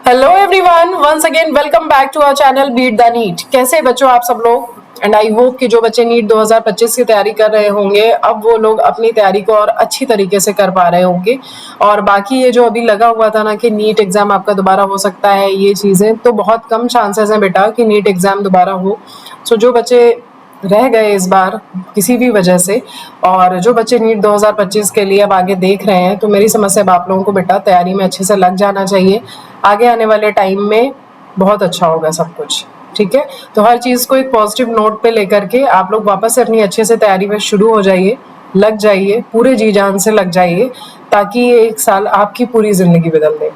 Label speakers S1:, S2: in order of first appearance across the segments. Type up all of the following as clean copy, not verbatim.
S1: Hello everyone, once again welcome back to our channel beat the NEET. कैसे बच्चों आप सब लोग? एंड आई होप कि जो बच्चे नीट 2025 की तैयारी कर रहे होंगे अब वो लोग अपनी तैयारी को और अच्छी तरीके से कर पा रहे होंगे। और बाकी ये जो अभी लगा हुआ था ना कि नीट एग्जाम आपका दोबारा हो सकता है, ये चीज़ें तो बहुत कम चांसेस हैं बेटा कि नीट एग्जाम दोबारा हो। सो जो बच्चे रह गए इस बार किसी भी वजह से, और जो बच्चे नीट 2025 के लिए अब आगे देख रहे हैं, तो मेरी समझ से अब आप लोगों को बेटा तैयारी में अच्छे से लग जाना चाहिए। आगे आने वाले टाइम में बहुत अच्छा होगा सब कुछ, ठीक है। तो हर चीज़ को एक पॉजिटिव नोट पे लेकर के आप लोग वापस से अपनी अच्छे से तैयारी में शुरू हो जाइए, लग जाइए, पूरे जी जान से लग जाइए, ताकि ये एक साल आपकी पूरी जिंदगी बदल दे।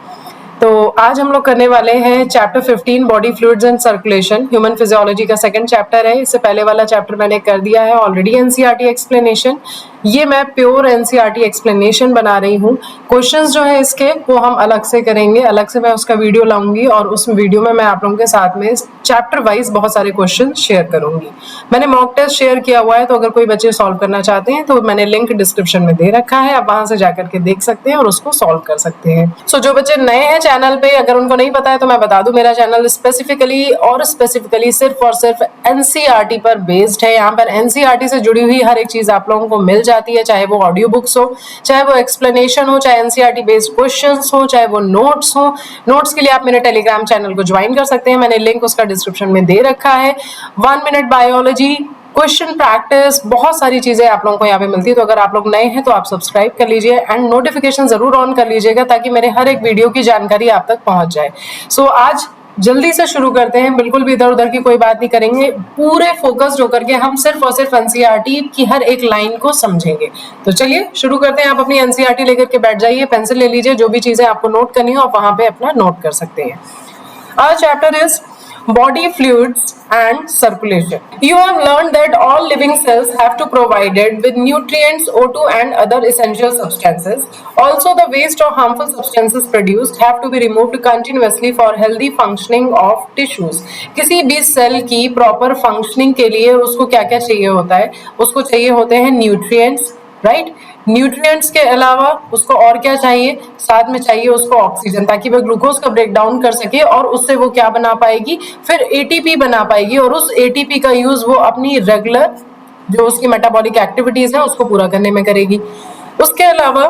S1: तो आज हम लोग करने वाले हैं chapter 15 body fluids and circulation, human physiology का सेकंड चैप्टर है। इससे पहले वाला चैप्टर मैंने कर दिया है ऑलरेडी एनसीईआरटी एक्सप्लेनेशन। ये मैं प्योर एनसीईआरटी एक्सप्लेनेशन बना रही हूँ। क्वेश्चंस जो है इसके वो हम अलग से करेंगे, अलग से मैं उसका वीडियो लाऊंगी और उस वीडियो में मैं आप लोगों के साथ में चैप्टर वाइज बहुत सारे क्वेश्चन शेयर करूंगी। मैंने मॉक टेस्ट शेयर किया हुआ है, तो अगर कोई बच्चे सॉल्व करना चाहते हैं तो मैंने लिंक डिस्क्रिप्शन में दे रखा है, आप वहां से जाकर के देख सकते हैं और उसको सॉल्व कर सकते हैं। सो जो बच्चे नए हैं चैनल पे, अगर उनको नहीं पता है तो मैं बता दूं, मेरा चैनल स्पेसिफिकली सिर्फ और सिर्फ एनसीईआरटी पर बेस्ड है। यहाँ पर एनसीईआरटी से जुड़ी हुई हर एक चीज आप लोगों को मिल जाती है, चाहे वो ऑडियो बुक्स हो, चाहे वो एक्सप्लेनेशन हो, चाहे एनसीईआरटी बेस्ड क्वेश्चंस हो, चाहे वो नोट्स हो। नोट्स के लिए आप मेरे टेलीग्राम चैनल को ज्वाइन कर सकते हैं, मैंने लिंक उसका डिस्क्रिप्शन में दे रखा है। 1 मिनट बायोलॉजी, क्वेश्चन प्रैक्टिस, बहुत सारी चीजें आप लोगों को यहाँ पे मिलती है। तो अगर आप लोग नए हैं तो आप सब्सक्राइब कर लीजिए एंड नोटिफिकेशन जरूर ऑन कर लीजिएगा, ताकि मेरे हर एक वीडियो की जानकारी आप तक पहुंच जाए। सो आज जल्दी से शुरू करते हैं, बिल्कुल भी इधर उधर की कोई बात नहीं करेंगे, पूरे फोकस्ड होकर के हम सिर्फ और सिर्फ एनसीईआरटी की हर एक लाइन को समझेंगे। तो चलिए शुरू करते हैं। आप अपनी एनसीईआरटी लेकर के बैठ जाइए, पेंसिल ले लीजिए, जो भी चीजें आपको नोट करनी हो आप वहां पे अपना नोट कर सकते हैं। Our chapter is body fluids and circulation. You have learned that all living cells have to provided with nutrients, O2 and other essential substances. Also, the waste or harmful substances produced have to be removed continuously for healthy functioning of tissues. किसी भी cell की proper functioning के लिए उसको क्या क्या चाहिए होता है? उसको चाहिए होते हैं न्यूट्रिएंट्स, राइट। न्यूट्रिएंट्स के अलावा उसको और क्या चाहिए? साथ में चाहिए उसको ऑक्सीजन, ताकि वह ग्लूकोज का ब्रेक डाउन कर सके और उससे वो क्या बना पाएगी? फिर एटीपी बना पाएगी, और उस एटीपी का यूज वो अपनी रेगुलर जो उसकी मेटाबॉलिक एक्टिविटीज है उसको पूरा करने में करेगी। उसके अलावा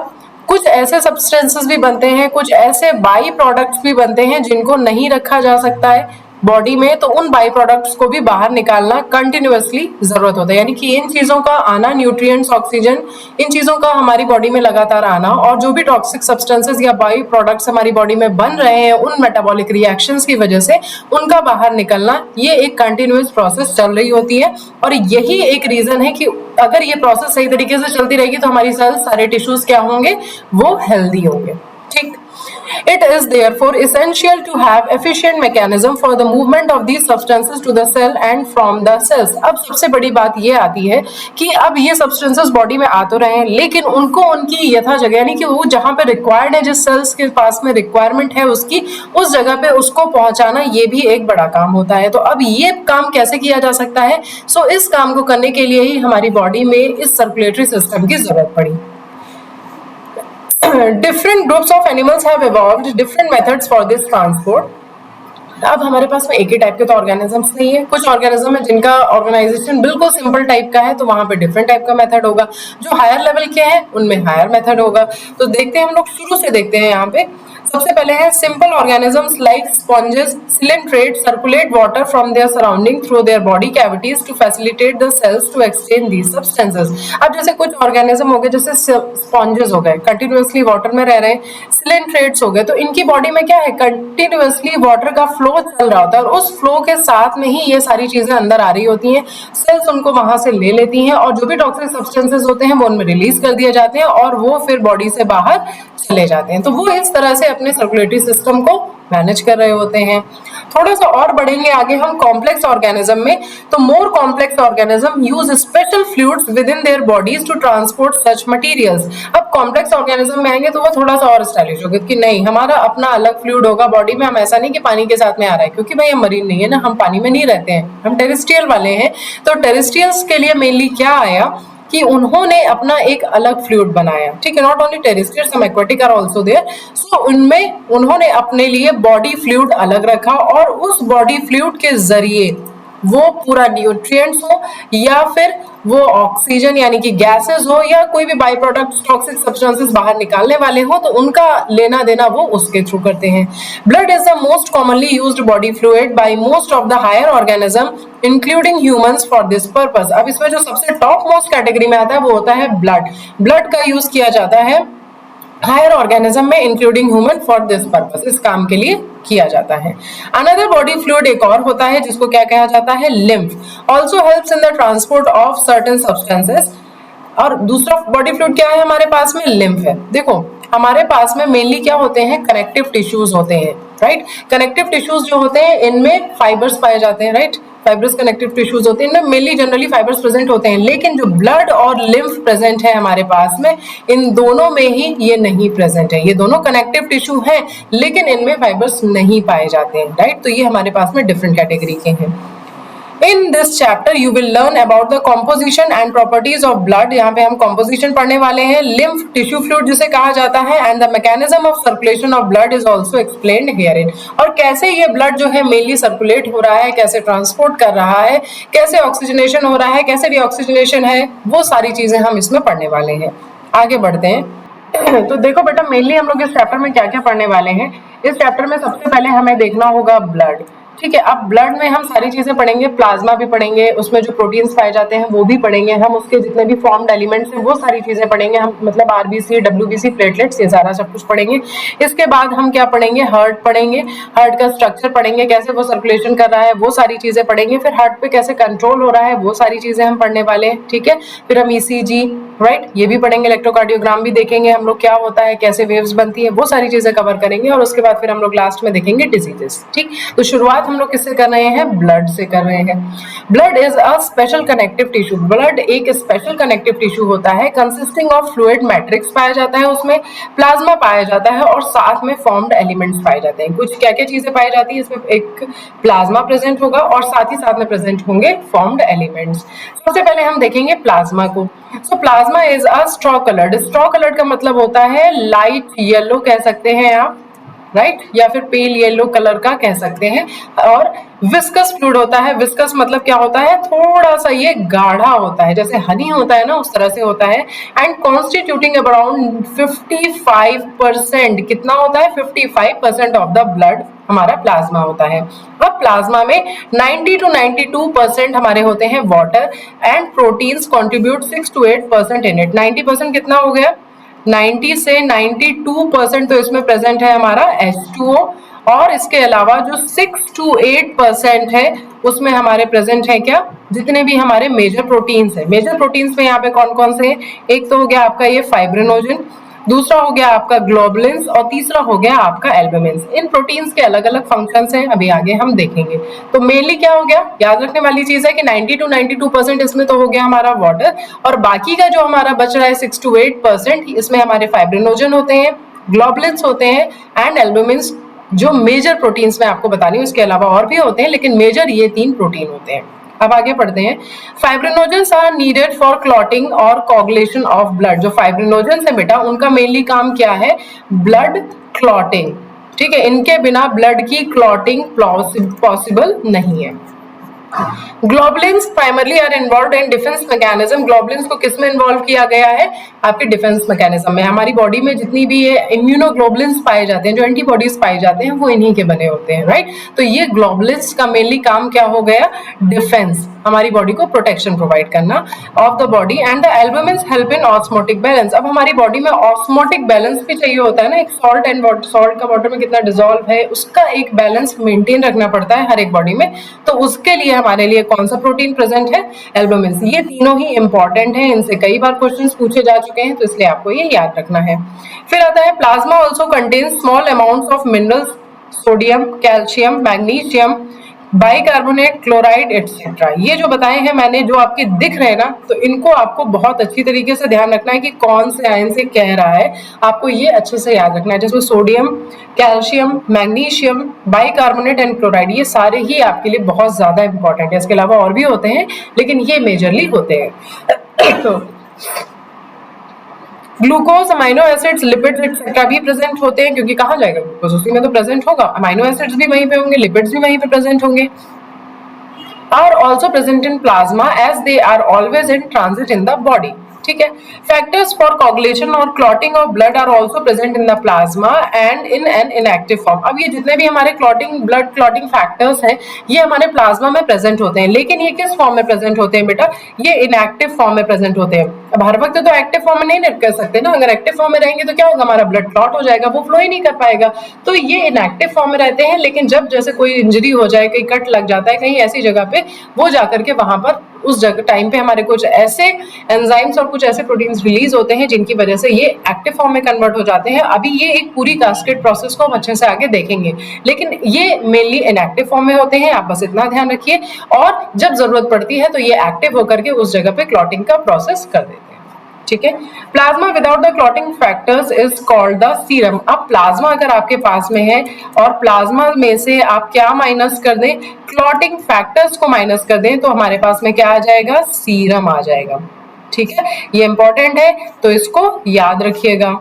S1: कुछ ऐसे सब्सटेंसेस भी बनते हैं, कुछ ऐसे बाई प्रोडक्ट्स भी बनते हैं जिनको नहीं रखा जा सकता है बॉडी में, तो उन बाई प्रोडक्ट्स को भी बाहर निकालना कंटिन्यूअसली जरूरत होता है। यानी कि इन चीजों का आना, न्यूट्रिएंट्स, ऑक्सीजन, इन चीजों का हमारी बॉडी में लगातार आना, और जो भी टॉक्सिक सब्सटेंसेस या बाई प्रोडक्ट्स हमारी बॉडी में बन रहे हैं उन मेटाबॉलिक रिएक्शंस की वजह से उनका बाहर निकलना, ये एक कंटिन्यूअस प्रोसेस चल रही होती है। और यही एक रीजन है कि अगर ये प्रोसेस सही तरीके से चलती रहेगी तो हमारी सेल्स, सारे टिश्यूज क्या होंगे? वो हेल्दी होंगे, ठीक। It is therefore essential to have efficient mechanism for the movement of these substances to the cell and from the cells. अब सबसे बड़ी बात ये आती है कि अब ये substances बॉडी में आ तो रहे हैं, लेकिन उनको उनकी यथा जगह, यानी कि वो जहां पे रिक्वायर्ड है, जिस सेल्स के पास में रिक्वायरमेंट है उसकी, उस जगह पे उसको पहुंचाना, ये भी एक बड़ा काम होता है। तो अब ये काम कैसे किया जा सकता है? सो इस काम को करने के लिए ही हमारी बॉडी में इस सर्कुलेटरी सिस्टम की जरूरत पड़ी। Different groups of animals have evolved different methods for this transport. अब हमारे पास में एक ही टाइप के तो ऑर्गेनिजम्स नहीं है, कुछ ऑर्गेनिज्म है जिनका ऑर्गेनाइजेशन बिल्कुल सिंपल टाइप का है, तो वहां पे डिफरेंट टाइप का मेथड होगा। जो हायर लेवल के हैं उनमें हायर मेथड होगा। तो देखते हैं, हम लोग शुरू से देखते हैं। यहाँ पे सबसे पहले है simple organisms like sponges, coelenterate circulate water from their surrounding through their body cavities to facilitate the cells to exchange these substances. अब जैसे कुछ ऑर्गेनिज्म हो गए, जैसे स्पॉन्जेस हो गए, कंटिन्यूअसली वाटर में रह रहे हैं। सिलेंट्रेट्स हो गए, तो इनकी बॉडी में क्या है? कंटिन्यूअसली वाटर का फ्लो चल रहा होता है, और उस फ्लो के साथ में ही ये सारी चीजें अंदर आ रही होती हैं। सेल्स उनको वहां से ले लेती हैं, और जो भी टॉक्सिक सब्सटेंसेस होते हैं वो उनमें रिलीज कर दिए जाते हैं, और वो फिर बॉडी से बाहर चले जाते हैं। तो वो इस तरह से अपने सर्कुलेटरी सिस्टम को मैनेज कर रहे होते हैं। थोड़ा सा और बढ़ेंगे आगे हम कॉम्प्लेक्स ऑर्गेनिज्म में, तो more complex organism use special fluids within their bodies to transport such materials. अब कॉम्प्लेक्स ऑर्गेनिज्म में आएंगे तो वो थोड़ा सा और स्टाइलिश होगा कि नहीं, हमारा अपना अलग फ्लूइड होगा बॉडी में। हम ऐसा नहीं कि पानी के साथ में आ रहा है, क्योंकि भाई हम मरीन नहीं है ना, हम पानी में नहीं रहते हैं, हम टेरेस्ट्रियल वाले हैं। तो टेरेस्ट्रियल्स के लिए मेनली क्या आया? कि उन्होंने अपना एक अलग फ्लूइड बनाया, ठीक है। Not only terrestrial, some aquatic are also there. So उनमें उन्होंने अपने लिए बॉडी फ्लूइड अलग रखा और उस बॉडी फ्लूइड के जरिए वो पूरा न्यूट्रिएंट्स हो या फिर वो ऑक्सीजन यानी कि गैसेस हो या कोई भी बाई प्रोडक्ट टॉक्सिक सब्सटेंसेस बाहर निकालने वाले हो, तो उनका लेना देना वो उसके थ्रू करते हैं। Blood is the most commonly used body fluid by most of the higher organism including humans for this purpose. अब इसमें जो सबसे टॉप मोस्ट कैटेगरी में आता है वो होता है ब्लड। ब्लड का यूज किया जाता है हायर ऑर्गेनिज्म में including human for this purpose, इस काम के लिए किया जाता है। अनदर बॉडी फ्लूइड एक और होता है जिसको क्या कहा जाता है, lymph. Also helps in the transport of certain substances. और दूसरा बॉडी फ्लूइड क्या है हमारे पास में, लिम्फ है। देखो हमारे पास में मेनली क्या होते हैं, कनेक्टिव टिश्यूज होते हैं, राइट। कनेक्टिव टिश्यूज जो होते हैं इनमें फाइबर्स पाए जाते हैं, राइट। फाइब्रस कनेक्टिव टिश्यूज होते हैं, इनमें मेनली जनरली फाइबर्स प्रेजेंट होते हैं, लेकिन जो ब्लड और लिम्फ प्रेजेंट है हमारे पास में, इन दोनों में ही ये नहीं प्रेजेंट है। ये दोनों कनेक्टिव टिश्यू हैं लेकिन इनमें फाइबर्स नहीं पाए जाते हैं, राइट। तो ये हमारे पास में डिफरेंट कैटेगरी के हैं। In this chapter you will learn about the composition and properties of blood। यहाँ पे हम composition पढ़ने वाले हैं। lymph tissue fluid जिसे कहा जाता है and the mechanism of circulation of blood is also explained herein। और कैसे ये blood जो है mainly circulate हो रहा है, कैसे transport कर रहा है, कैसे oxygenation हो रहा है, कैसे deoxygenation है, वो सारी चीजें हम इसमें पढ़ने वाले हैं। आगे बढ़ते हैं। तो देखो बेटा मेनली हम लोग इस चैप्टर में क्या क्या पढ़ने वाले हैं। इस चैप्टर में सबसे पहले हमें देखना होगा ब्लड, ठीक है। अब ब्लड में हम सारी चीजें पढ़ेंगे, प्लाज्मा भी पढ़ेंगे, उसमें जो प्रोटीन्स पाए जाते हैं वो भी पढ़ेंगे हम, उसके जितने भी फॉर्म्ड एलिमेंट्स हैं वो सारी चीजें पढ़ेंगे हम, मतलब आरबीसी, डब्ल्यूबीसी, प्लेटलेट्स, ये सारा सब कुछ पढ़ेंगे। इसके बाद हम क्या पढ़ेंगे, हार्ट पढ़ेंगे, हार्ट का स्ट्रक्चर पढ़ेंगे, कैसे वो सर्कुलेशन कर रहा है वो सारी चीजें पढ़ेंगे। फिर हार्ट पे कैसे कंट्रोल हो रहा है वो सारी चीजें हम पढ़ने वाले हैं, ठीक है। फिर हम ईसीजी, राइट, ये भी पढ़ेंगे, इलेक्ट्रोकार्डियोग्राम भी देखेंगे हम लोग, क्या होता है, कैसे वेव्स बनती है, वो सारी चीजें कवर करेंगे। और उसके बाद फिर हम लोग लास्ट में देखेंगे डिजीजेस, ठीक। तो शुरुआत हम लोग किससे कर रहे हैं, ब्लड से कर रहे हैं। Blood is a special connective tissue. Blood एक स्पेशल कनेक्टिव टिश्यू होता है कंसिस्टिंग ऑफ फ्लूइड मैट्रिक्स पाया जाता है, उसमें प्लाज्मा पाया जाता है और साथ में फॉर्म्ड एलिमेंट्स पाए जाते हैं। कुछ क्या क्या चीजें पाई जाती है इसमें, एक प्लाज्मा प्रेजेंट होगा और साथ ही साथ में प्रेजेंट होंगे फॉर्म्ड एलिमेंट्स। सबसे पहले हम देखेंगे प्लाज्मा को। सो plasma is a straw coloured. Straw coloured का मतलब होता है लाइट येलो कह सकते हैं आप, राइट, या फिर पेल येलो कलर का कह सकते हैं। और विस्कस फ्लूइड होता है। विस्कस मतलब क्या होता है, थोड़ा सा ये गाढ़ा होता है, जैसे हनी होता है ना उस तरह से होता है। एंड कॉन्स्टिट्यूटिंग अराउंड 55%, कितना होता है, 55% ऑफ द ब्लड हमारा प्लाज्मा होता है। अब प्लाज्मा में 90 to 92% हमारे होते हैं water and proteins contribute 6 to 8% in it. 90% कितना हो गया, 90 से 92% तो इसमें प्रेजेंट है हमारा H2O, और इसके अलावा जो 6 to 8% है उसमें हमारे प्रेजेंट है क्या, जितने भी हमारे मेजर प्रोटीन्स है। मेजर प्रोटीन्स में यहाँ पे कौन कौन से हैं, एक तो हो गया आपका ये फाइब्रिनोजन, दूसरा हो गया आपका ग्लोबुलिन्स और तीसरा हो गया आपका एल्बुमिन्स। इन प्रोटीन्स के अलग अलग फंक्शंस हैं, अभी आगे हम देखेंगे। तो मेनली क्या हो गया, याद रखने वाली चीज है कि 90 to 92% इसमें तो हो गया हमारा वाटर, और बाकी का जो हमारा बच रहा है 6 to 8% इसमें हमारे फाइब्रिनोजन होते हैं, ग्लोबुलिन्स होते हैं एंड एल्बुमिन्स, जो मेजर प्रोटीन्स मैं आपको बता रही हूँ। इसके अलावा और भी होते हैं लेकिन मेजर ये 3 प्रोटीन होते हैं। अब आगे पढ़ते हैं। फाइब्रिनोजेंस आर नीडेड फॉर क्लॉटिंग और कोगुलेशन ऑफ ब्लड। जो फाइब्रिनोजेंस है बेटा उनका मेनली काम क्या है, ब्लड क्लॉटिंग, ठीक है। इनके बिना ब्लड की क्लॉटिंग पॉसिबल नहीं है। Globulins primarily are involve in defence mechanism. Globulins को किस में इन्वॉल्व किया गया है, आपके डिफेंस मैकेनिज्म में। हमारी बॉडी में जितनी भी ये इम्यूनोग्लोबुलिन्स पाए जाते हैं, जो एंटीबॉडीज पाए जाते हैं, वो इन्हीं के बने होते हैं, राइट। तो ये ग्लोबुलिन्स का मेनली काम क्या हो गया, डिफेंस, हमारी बॉडी को प्रोटेक्शन प्रोवाइड करना of the body. And the albumins help in osmotic balance. अब हमारी बॉडी में ऑस्मोटिक बैलेंस भी चाहिए होता है ना, एक सॉल्ट एंड वाटर, सॉल्ट का वाटर में कितना डिसॉल्व है उसका एक बैलेंस मेंटेन रखना पड़ता है हर एक बॉडी में। तो उसके लिए हमारे लिए कौन सा प्रोटीन प्रेजेंट है, एल्बुमिन्स। ये तीनों ही इंपॉर्टेंट हैं, इनसे कई बार क्वेश्चंस पूछे जा चुके हैं, तो इसलिए आपको ये याद रखना है। फिर आता है plasma also contains small amounts of minerals, sodium, calcium, magnesium, bicarbonate, chloride etcetera. ये जो बताए हैं मैंने, जो आपके दिख रहे हैं ना, तो इनको आपको बहुत अच्छी तरीके से ध्यान रखना है कि कौन से आयन से कह रहा है, आपको ये अच्छे से याद रखना है। जैसे sodium, calcium, magnesium, bicarbonate and chloride, ये सारे ही आपके लिए बहुत ज्यादा इंपॉर्टेंट है। इसके अलावा और भी होते हैं लेकिन ये मेजरली होते हैं। तो glucose, amino acids, lipids etcetera भी प्रेजेंट होते हैं, क्योंकि कहाँ जाएगा ग्लूकोज, उसी में तो प्रेजेंट होगा। अमाइनो एसिड्स भी वहीं पे होंगे, लिपिड्स भी वहीं पे प्रेजेंट होंगे। are also present in plasma as they are always in transit in the body. ठीक है। फैक्टर्स फॉर कोगुलेशन और clotting of blood are also present in the plasma and in an inactive form. अब ये जितने भी हमारे clotting blood clotting factors हैं ये हमारे प्लाज्मा में प्रेजेंट होते हैं, लेकिन ये किस फॉर्म में प्रेजेंट होते हैं बेटा, ये इनएक्टिव फॉर्म में प्रेजेंट होते हैं। अब हर वक्त तो एक्टिव फॉर्म में नहीं कर सकते ना, अगर एक्टिव फॉर्म में रहेंगे तो क्या होगा, हमारा ब्लड क्लॉट हो जाएगा, वो फ्लो ही नहीं कर पाएगा। तो ये इनएक्टिव फॉर्म में रहते हैं, लेकिन जब जैसे कोई इंजरी हो जाए, कहीं कट लग जाता है कहीं ऐसी जगह पे, वो जाकर के वहां पर उस जगह टाइम पे हमारे कुछ ऐसे एंजाइम्स और कुछ ऐसे प्रोटीन्स रिलीज होते हैं जिनकी वजह से ये एक्टिव फॉर्म में कन्वर्ट हो जाते हैं। अभी ये एक पूरी कास्केड प्रोसेस को हम अच्छे से आगे देखेंगे, लेकिन ये मेनली इनएक्टिव फॉर्म में होते हैं, आप बस इतना ध्यान रखिए। और जब जरूरत पड़ती है तो ये एक्टिव होकर के उस जगह पे क्लॉटिंग का प्रोसेस कर देते हैं। ठीक है। Plasma without the clotting factors is called the serum. अब प्लाज्मा अगर आपके पास में है और प्लाज्मा में से आप क्या माइनस कर दें, क्लॉटिंग फैक्टर्स को माइनस कर दें, तो हमारे पास में क्या आ जाएगा, सीरम आ जाएगा। ठीक है, ये इंपॉर्टेंट है तो इसको याद रखिएगा।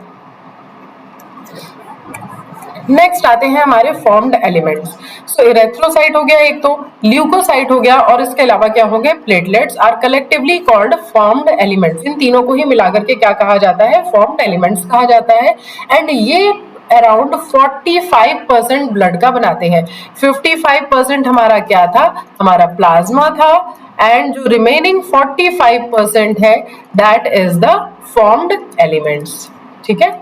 S1: नेक्स्ट आते हैं हमारे फॉर्म्ड एलिमेंट्स। सो इरेथ्रोसाइट हो गया एक, तो ल्यूकोसाइट हो गया, और इसके अलावा क्या हो गए, platelets are collectively called formed elements. इन तीनों को ही मिलाकर के क्या कहा जाता है, फॉर्म्ड एलिमेंट्स कहा जाता है। एंड ये अराउंड 45% ब्लड का बनाते हैं। 55% हमारा क्या था, हमारा प्लाज्मा था, एंड जो रिमेनिंग 45% है that is the formed elements. ठीक है।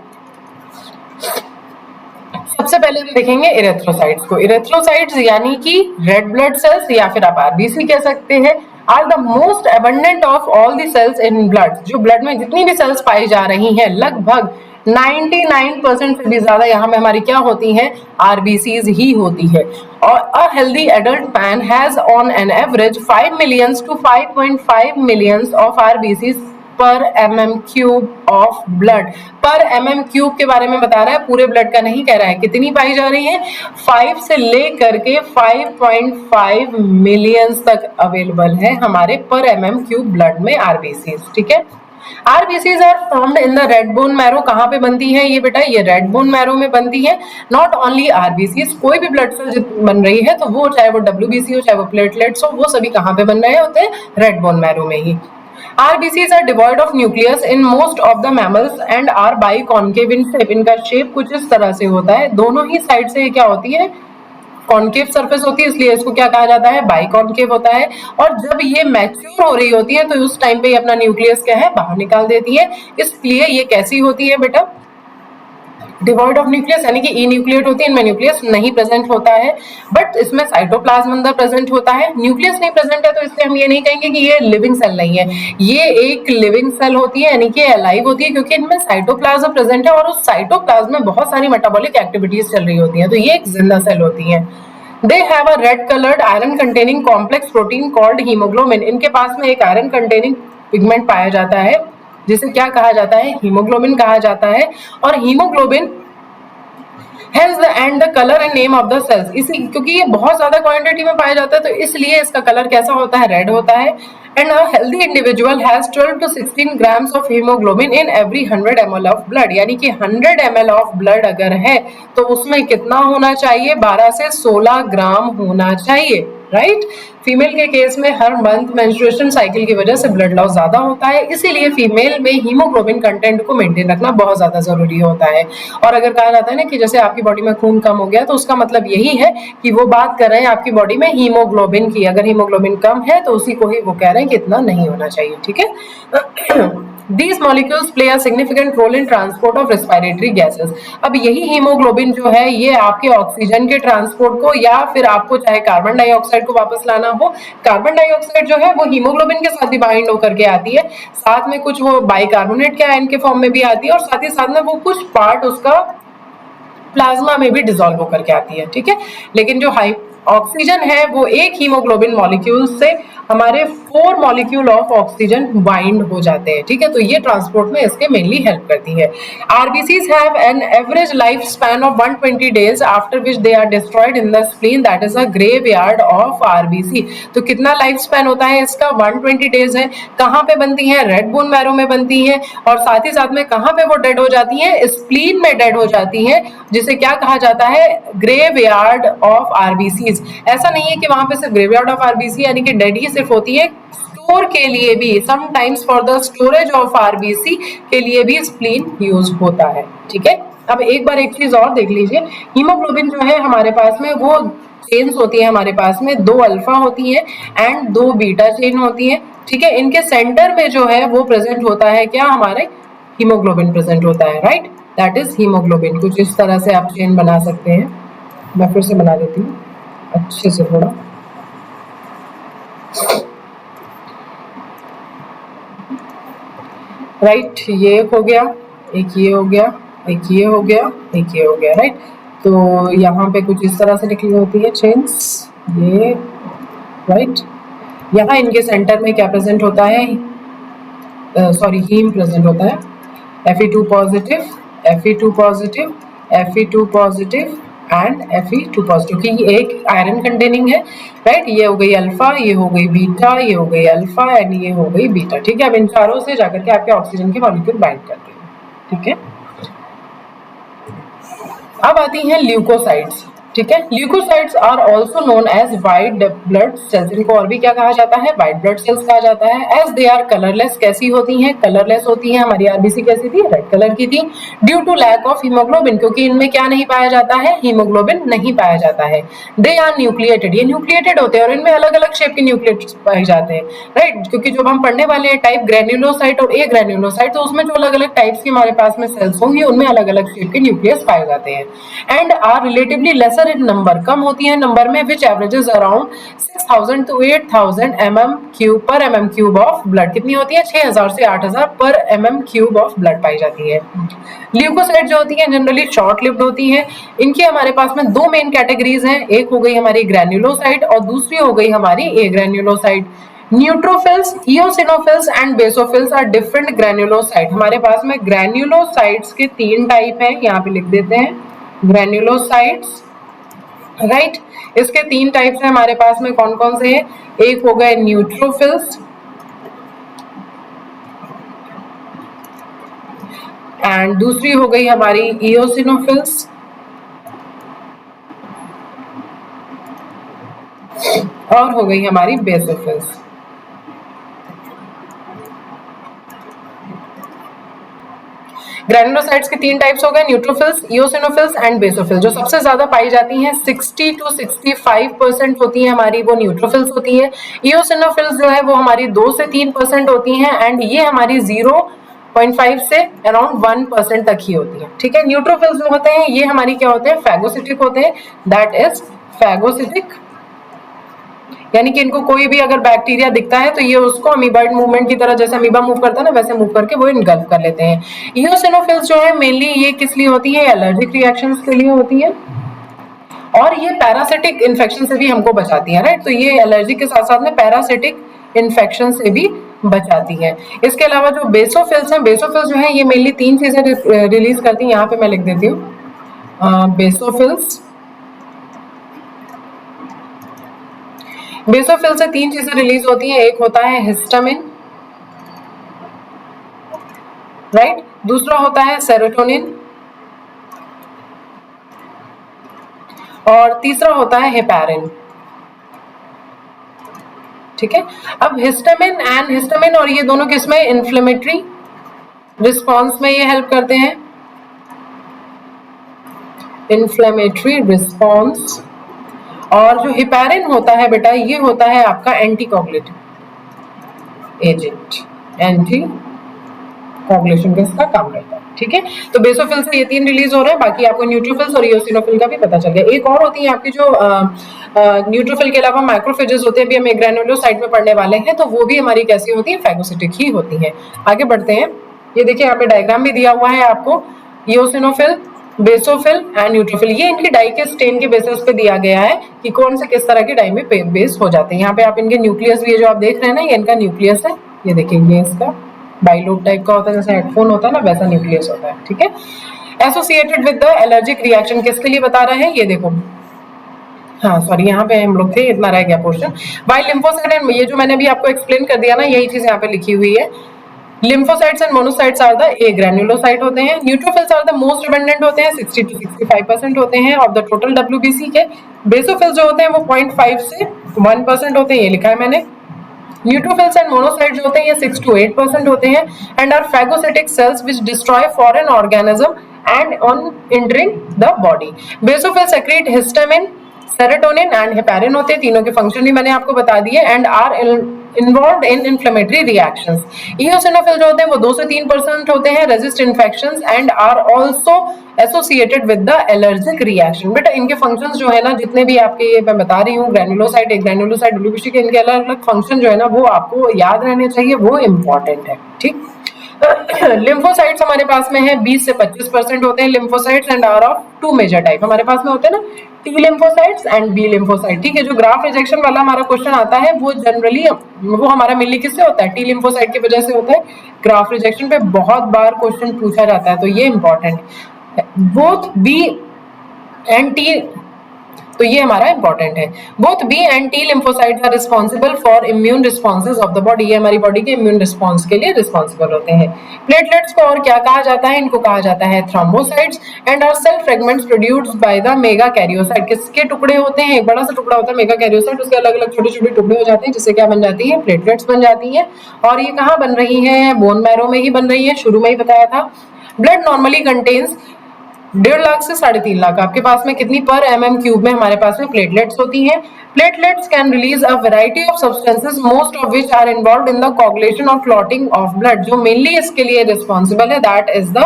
S1: सबसे पहले हम देखेंगे इरेथ्रोसाइट्स को। इरेथ्रोसाइट्स यानी कि रेड ब्लड सेल्स या फिर आप आरबीसी कह सकते हैं, are the most abundant of all the cells in blood. जो ब्लड में जितनी भी सेल्स पाई जा रही हैं लगभग 99% से भी ज्यादा यहाँ में हमारी क्या होती हैं, आरबीसीज ही होती है। और a healthy adult man has on an average 5 millions to 5.5 millions of RBCs per mm cube of blood. Per mm cube के बारे में बता रहा है, पूरे ब्लड का नहीं कह रहा है। कितनी पाई जा रही है, 5 से लेकर के 5.5 मिलियंस तक अवेलेबल है हमारे पर mm क्यूब ब्लड में आरबीसीज। ठीक है। RBCs are formed in the red bone marrow. कहाँ पे बनती है ये बेटा, ये रेड बोन मैरो में बनती है। नॉट ओनली आरबीसीज, कोई भी ब्लड सेल बन रही है तो वो चाहे वो डब्ल्यूबीसी हो चाहे वो प्लेटलेट्स हो, वो सभी कहाँ पे बन रहे होते हैं, रेड बोन मैरो में ही। RBCs are devoid of nucleus in most of the mammals and are biconcave in shape। इनका शेप कुछ इस तरह से होता है, दोनों ही साइड से क्या होती है, कॉन्केव सरफेस होती है, इसलिए इसको क्या कहा जाता है, बाइकॉन्केव होता है। और जब ये मैच्योर हो रही होती है तो उस टाइम पे ये अपना न्यूक्लियस क्या है, बाहर निकाल देती है। इसलिए ये कैसी होती है बेटा, डिवॉइड ऑफ न्यूक्लियस, यानी कि इन्यूक्लिएट होती है, इनमें न्यूक्लियस नहीं प्रेजेंट होता है, बट इसमें साइटोप्लाज्म अंदर प्रेजेंट होता है। न्यूक्लियस नहीं प्रेजेंट है तो इसलिए हम ये नहीं कहेंगे कि ये लिविंग सेल नहीं है, ये एक लिविंग सेल होती है, यानी कि अलाइव होती है, क्योंकि इनमें साइटोप्लाज्म प्रेजेंट है और उस साइटोप्लाज्म में बहुत सारी मेटाबॉलिक एक्टिविटीज चल रही होती है, तो ये एक जिंदा सेल होती है। They have a red colored iron containing complex protein called hemoglobin। इनके पास में एक आयरन कंटेनिंग पिगमेंट पाया जाता है जिसे क्या कहा जाता है, हीमोग्लोबिन कहा जाता है। और haemoglobin has the end the colour and name of the cells. इसी क्योंकि ये बहुत ज्यादा क्वांटिटी में पाया जाता है तो इसलिए इसका कलर कैसा होता है, रेड होता है। And a healthy individual has 12 to 16 grams of haemoglobin in every 100 ml of blood. यानी कि 100 ml ऑफ ब्लड अगर है तो उसमें कितना होना चाहिए, 12 से 16 ग्राम होना चाहिए, राइट। फीमेल के केस में हर मंथ मेंस्ट्रुएशन साइकिल की वजह से ब्लड लॉस ज्यादा होता है, इसीलिए फीमेल में हीमोग्लोबिन कंटेंट को मेंटेन रखना बहुत ज्यादा जरूरी होता है। और अगर कहा जाता है ना कि जैसे आपकी बॉडी में खून कम हो गया तो उसका मतलब यही है कि वो बात कर रहे हैं आपकी बॉडी में हीमोग्लोबिन की। अगर हीमोग्लोबिन कम है तो उसी को ही वो कह रहे हैं कि इतना नहीं होना चाहिए। ठीक है। These molecules play a significant role in transport of respiratory gases। अब यही हीमोग्लोबिन जो है ये आपके ऑक्सीजन के ट्रांसपोर्ट को या फिर आपको चाहे कार्बन डाइऑक्साइड को वापस लाना हो, कार्बन डाइऑक्साइड जो है वो हीमोग्लोबिन के साथ ही बाइंड होकर के आती है, साथ में कुछ वो बाइकार्बोनेट के आयन के फॉर्म में भी आती है और साथ ही साथ में वो कुछ पार्ट उसका प्लाज्मा में भी डिसॉल्व होकर के आती है। ठीक है। लेकिन जो ऑक्सीजन है वो एक हीमोग्लोबिन मॉलिक्यूल से हमारे 4 मॉलिक्यूल ऑफ ऑक्सीजन बाइंड हो जाते हैं, ठीक है। तो ये ट्रांसपोर्ट में इसके मेनली हेल्प करती है। RBCs have an average life span of 120 days after which they are destroyed in the spleen, that is a graveyard of RBC. तो कितना लाइफ स्पैन होता है इसका? 120 डेज है। कहाँ पे बनती है? रेड बोन मैरो में बनती है। और साथ ही साथ में कहाँ पे वो डेड हो जाती है? स्प्लीन में डेड हो जाती है, जिसे क्या कहा जाता है? Graveyard of RBCs. ऐसा नहीं है कि वहां पे सिर्फ ग्रेवयार्ड ऑफ आरबीसी यानी कि डेड ही सिर्फ होती है, स्टोर के लिए भी, sometimes for the storage of RBC के लिए भी स्प्लीन यूज होता है, ठीक है। अब एक बार एक चीज और देख लीजिए, हीमोग्लोबिन जो है हमारे पास में वो चेन्स होती है हमारे पास में, 2 अल्फा होती है एंड 2 बीटा चेन होती है, ठीक है। इनके सेंटर में जो है वो प्रेजेंट होता है क्या? हमारे हीमोग्लोबिन प्रेजेंट होता है, राइट, दैट इज हीमोग्लोबिन। कुछ इस तरह से आप चेन बना सकते हैं। मैं फिर से बना देती हूँ अच्छे से थोड़ा। राइट, ये एक हो गया, एक ये हो गया, एक ये हो गया, एक ये हो गया, राइट। तो यहाँ पे कुछ इस तरह से निकली होती है चेन्स, ये, राइट। यहाँ इनके सेंटर में क्या प्रेजेंट होता है? सॉरी, हीम प्रेजेंट होता है, Fe2 positive, Fe2 positive, Fe2 positive and Fe2 positive, कि ये एक आयरन कंटेनिंग है, राइट। ये हो गई अल्फा, ये हो गई बीटा, ये हो गई अल्फा एंड ये हो गई बीटा, ठीक है। अब इन चारों से जाकर के आपके ऑक्सीजन के मॉलिक्यूल बाइंड करते हैं, ठीक है। अब आती हैं ल्यूकोसाइड्स, ठीक है। Leukocytes are also known as white blood cells. इनको और भी क्या कहा जाता है? व्हाइट ब्लड सेल्स कहा जाता है। एज दे आर कलरलेस, कैसी होती हैं? कलरलेस होती हैं। हमारी आरबीसी कैसी थी? रेड कलर की थी। Due to lack of haemoglobin, क्योंकि इनमें क्या नहीं पाया जाता है? हीमोग्लोबिन नहीं पाया जाता है। दे आर न्यूक्लिएटेड, ये न्यूक्लिएटेड होते हैं और इनमें अलग अलग शेप के न्यूक्लिएट्स पाए जाते हैं, राइट। क्योंकि जब हम पढ़ने वाले हैं टाइप ग्रेन्युलोसाइट और ए ग्रेन्युलोसाइट, तो उसमें जो अलग अलग टाइप्स की हमारे पास में सेल्स होंगी उनमें अलग अलग शेप के न्यूक्लियस पाए जाते हैं। And are relatively lesser in number, कम होती है नंबर में, विच एवरेजेस अराउंड 6000 to 8000 mm³ पर mm³ ऑफ ब्लड। कितनी होती है? 6000 से 8000 पर mm³ ऑफ ब्लड पाई जाती है। ल्यूकोसाइट जो होती है जनरली शॉर्ट लिव्ड होती है। इनकी हमारे पास में 2 मेन कैटेगरीज हैं, एक हो गई हमारी ग्रैन्युलोसाइट और दूसरी हो गई हमारी agranulocyte. Neutrophils, eosinophils and basophils are different granulocyte. हमारे पास में ग्रैन्युलोसाइट्स के 3 टाइप हैं, यहाँ पे लिख देते हैं ग्रैन्युलोसाइट्स, राइट। इसके 3 टाइप्स हैं हमारे पास में, कौन कौन से हैं? एक हो गए न्यूट्रोफिल्स एंड दूसरी हो गई हमारी इओसिनोफिल्स और हो गई हमारी बेसोफिल्स। ग्रैनुलोसाइट्स के 3 टाइप्स हो गए, न्यूट्रोफिल्स, इओसिनोफिल्स एंड बेसोफिल्स। जो सबसे ज्यादा पाई जाती हैं 60 to 65% होती है हमारी, वो न्यूट्रोफिल्स होती है। इओसिनोफिल्स जो है वो हमारी 2 से 3% होती हैं एंड ये हमारी 0.5 से अराउंड 1% तक ही होती है, ठीक है। न्यूट्रोफिल्स जो होते हैं ये हमारी क्या होते हैं? फैगोसिटिक होते हैं, दैट इज फैगोसिटिक, यानी कि इनको कोई भी अगर बैक्टीरिया दिखता है तो ये उसको अमीबाइड मूवमेंट की तरह, जैसे अमीबा मूव करता है ना, वैसे मूव करके वो इनगल्फ कर लेते हैं। इओसिनोफिल्स जो है मेनली ये किस लिए होती है? एलर्जिक रिएक्शंस के लिए होती है और ये पैरासिटिक इन्फेक्शन से भी हमको बचाती है, राइट। तो ये एलर्जी के साथ साथ में पैरासिटिक इन्फेक्शन से भी बचाती है। इसके अलावा जो बेसोफिल्स हैं, बेसोफिल्स जो है ये मेनली 3 चीजें रिलीज करती हैं, यहाँ पे मैं लिख देती हूँ बेसोफिल्स। बेसोफिल से 3 चीजें रिलीज होती हैं, एक होता है हिस्टामिन, राइट, दूसरा होता है सेरोटोनिन और तीसरा होता है हेपारिन, ठीक है। अब हिस्टामिन और ये दोनों किसमें? इन्फ्लेमेटरी रिस्पॉन्स में ये हेल्प करते हैं, इन्फ्लेमेटरी रिस्पॉन्स। और जो हिपैरिन होता है बेटा, ये होता है आपका एंटीकोगुलेटिव एजेंट, एंटी कोगुलेशन का इसका काम करता है, ठीक है। तो बेसोफिल से ये 3 रिलीज हो रहे हैं, बाकी आपको न्यूट्रोफिल्स और इओसिनोफिल का भी पता चल गया। एक और होती है आपकी जो न्यूट्रोफिल के अलावा माइक्रोफेजेस होते हैं, अभी हम ग्रैनुलोसाइट में पढ़ने वाले हैं, तो वो भी हमारी कैसी होती है? फैगोसिटिक ही होती है। आगे बढ़ते हैं, ये देखिए यहाँ पे डायग्राम भी दिया हुआ है आपको। इओसिनोफिल बेसोफिल एंड न्यूट्रोफिल, ये इनकी डाई के स्टेन के बेसिस पे दिया गया है कि कौन से किस तरह के डाई में बेस हो जाते हैं। यहाँ पे आप इनके न्यूक्लियस भी, ये जो आप देख रहे हैं ना, ये इनका न्यूक्लियस है। ये देखिए, इसका बाइलोब टाइप का होता है, जैसे हेडफोन होता है ना, वैसा न्यूक्लियस होता है। ठीक है, associated with the allergic reaction, किसके लिए बता रहे हैं, ये देखो, हाँ सॉरी, यहाँ पे हम लोग थे, इतना रह गया पोर्शन। वाइल लिम्फोसाइट एंड, ये जो मैंने अभी आपको एक्सप्लेन कर दिया ना, यही चीज यहाँ पे लिखी हुई है। Lymphocytes and monocytes are the agranulocyte होते हैं। Neutrophils are the most abundant होते हैं, 60 to 65% होते हैं ऑफ द टोटल डब्ल्यूबीसी के। बेसोफिल्स जो होते हैं वो 0.5 से 1% होते हैं, ये लिखा है मैंने। न्यूट्रोफिल्स एंड मोनोसाइट्स होते हैं, ये 6 to 8% होते हैं, and are phagocytic cells which destroy foreign organism and on entering the body. Basophils secrete histamine, serotonin and heparin होते हैं, तीनों के फंक्शन भी मैंने आपको बता दिए, and are involved in inflammatory reactions. Eosinophil जो होते हैं वो 2 से 3% होते हैं, resist infections and are also associated with the allergic reaction. बेटा इनके फंक्शंस जो है ना, जितने भी आपके ये मैं बता रही हूँ, ग्रैन्युलोसाइट, एक ग्रैन्युलोसाइट, डब्ल्यूबीसी के, इनके अलग अलग फंक्शन जो है ना, वो आपको याद रहने चाहिए, वो इंपॉर्टेंट है। ठीक, लिम्फोसाइट्स हमारे पास में है 20 से 25% होते हैं lymphocytes, and are of 2 major type हमारे पास में होते हैं ना, T lymphocytes and B lymphocyte. ठीक है, जो ग्राफ रिजेक्शन वाला हमारा क्वेश्चन आता है वो जनरली वो हमारा मेनली किससे होता है, टी लिम्फोसाइट की वजह से होता है। ग्राफ रिजेक्शन पे बहुत बार क्वेश्चन पूछा जाता है, तो ये इंपॉर्टेंट है। बोथ बी एंड टी, तो ये हमारा इंपॉर्टेंट है। Both B and T lymphocytes are responsible for immune responses of the body, ये हमारी बॉडी के इम्यून रिस्पॉन्स के लिए रिस्पॉन्सिबल होते हैं। प्लेटलेट्स को और क्या कहा जाता है, इनको कहा जाता है thrombocytes, and are cell fragments produced by the megakaryocyte. किसके टुकड़े होते हैं, एक बड़ा सा टुकड़ा होता है मेगा कैरियोसाइट, उसके अलग अलग छोटे छोटे टुकड़े हो जाते हैं, जिससे क्या बन जाती है, प्लेटलेट्स बन जाती है। और ये कहाँ बन रही है, बोन मैरो में ही बन रही है, शुरू में ही बताया था। ब्लड नॉर्मली कंटेन्स 1.5 लाख से 3.5 लाख, आपके पास में कितनी पर mm³ में हमारे पास में प्लेटलेट्स होती हैं। Platelets can release a variety of substances, most of which are involved in the coagulation और क्लॉटिंग ऑफ ब्लड। जो मेनली इसके लिए रिस्पॉन्सिबल है, that is the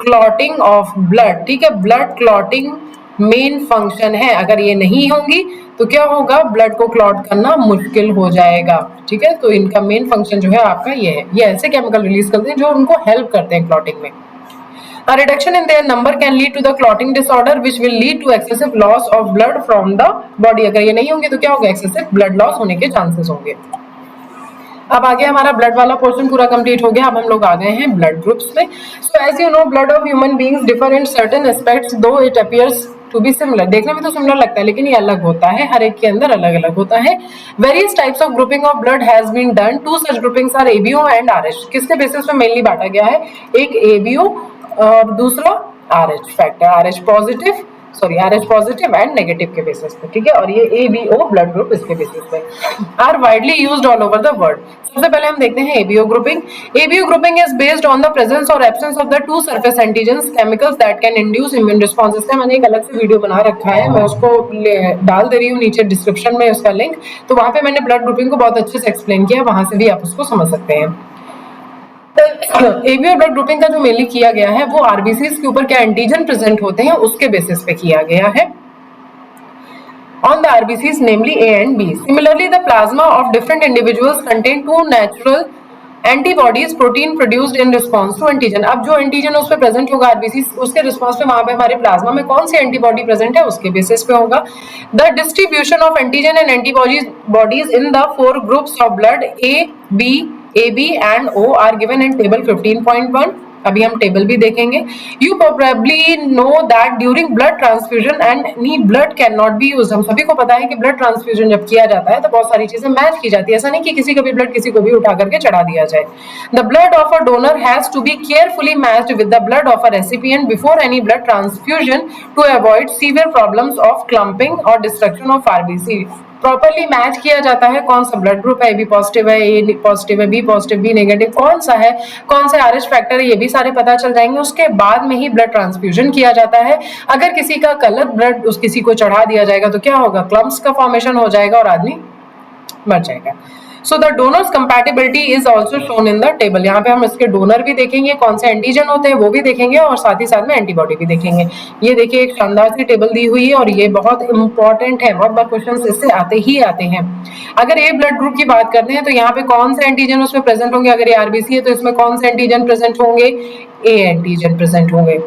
S1: clotting of blood. ठीक है, ब्लड क्लॉटिंग मेन फंक्शन है, अगर ये नहीं होंगी तो क्या होगा, ब्लड को क्लॉट करना मुश्किल हो जाएगा। ठीक है, तो इनका मेन फंक्शन जो है आपका ये है, ये ऐसे केमिकल रिलीज करते हैं जो उनको हेल्प करते हैं क्लॉटिंग में। A reduction in their number can lead to the clotting disorder, which will lead to excessive loss of blood from the body। अगर ये नहीं होंगे तो क्या होगा, excessive blood loss होने के चांसेस होंगे। अब आगे हमारा ब्लड वाला पोर्शन पूरा कंप्लीट हो गया, अब हम लोग आ गए हैं ब्लड ग्रुप्स में। So as you know, blood of human beings differ in certain aspects, though it appears to be similar. देखने में तो सिमिलर लगता है, लेकिन ये अलग होता है, हर एक के अंदर अलग अलग होता है। Various types of grouping of blood has been done, to such groupings are ABO and Rh. किसके बेसिस पे मेनली बांटा गया है, एक एबीओ और दूसरा Rh factor, Rh positive and negative के बेसिस पे। ठीक है, और ये एबीओ ब्लड ग्रुप इसके बेसिस पे are widely used all over the world. सबसे पहले हम देखते हैं ABO grouping. ABO grouping is based on the presence और absence of the two surface antigens chemicals that can induce immune response. इसका मैंने एक अलग से वीडियो बना रखा है, मैं उसको डाल दे रही हूँ नीचे डिस्क्रिप्शन में उसका लिंक, तो वहां पे मैंने ब्लड ग्रुपिंग को बहुत अच्छे से एक्सप्लेन किया, वहां से भी आप उसको समझ सकते हैं। एबीओ ब्लड ग्रुपिंग का जो मेनली किया गया है वो आरबीसीज के ऊपर क्या एंटीजन प्रेजेंट होते हैं उसके बेसिस पे किया गया है, on the RBCs namely A and B. Similarly, the plasma of different individuals contain two natural antibodies protein produced in response to antigen। अब जो एंटीजन उस पर प्रेजेंट होगा आरबीसी, उसके रिस्पॉन्स पे वहां पे हमारे प्लाज्मा में कौन सी एंटीबॉडी प्रेजेंट है उसके बेसिस पे होगा। The distribution of antigen and antibodies in the 4 groups of blood AB and O are given in table 15.1। अभी हम टेबल भी देखेंगे। You probably know that during blood transfusion and knee blood can not be used. हम सभी को पता है कि ब्लड ट्रांसफ्यूजन जब किया जाता है तो बहुत सारी चीजें मैच की जाती है, ऐसा नहीं कि किसी का भी ब्लड किसी को भी उठा करके चढ़ा दिया जाए। The blood of a donor has to be carefully matched with the blood of a recipient before any blood transfusion to avoid severe problems of clumping और destruction of RBC. Properly match किया जाता है कौन सा blood group है, B positive है, A positive है, B positive, B negative, कौन सा है, कौन से आरएच फैक्टर है, ये भी सारे पता चल जाएंगे। उसके बाद में ही ब्लड ट्रांसफ्यूजन किया जाता है। अगर किसी का गलत ब्लड उस किसी को चढ़ा दिया जाएगा तो क्या होगा, क्लम्प्स का फॉर्मेशन हो जाएगा और आदमी मर जाएगा। So the donors compatibility is also shown in the table. यहाँ पे हम इसके डोनर भी देखेंगे, कौन से एंटीजन होते हैं वो भी देखेंगे और साथ ही साथ में एंटीबॉडी भी देखेंगे। ये देखिए एक शानदार सी टेबल दी हुई है और ये बहुत इंपॉर्टेंट है, बहुत बार क्वेश्चन इससे आते ही आते हैं। अगर ए ब्लड ग्रुप की बात करते हैं तो यहाँ पे कौन से एंटीजन उसमें प्रेजेंट होंगे, अगर ये आरबीसी है तो इसमें कौन से एंटीजन प्रेजेंट होंगे, ए एंटीजन प्रेजेंट होंगे।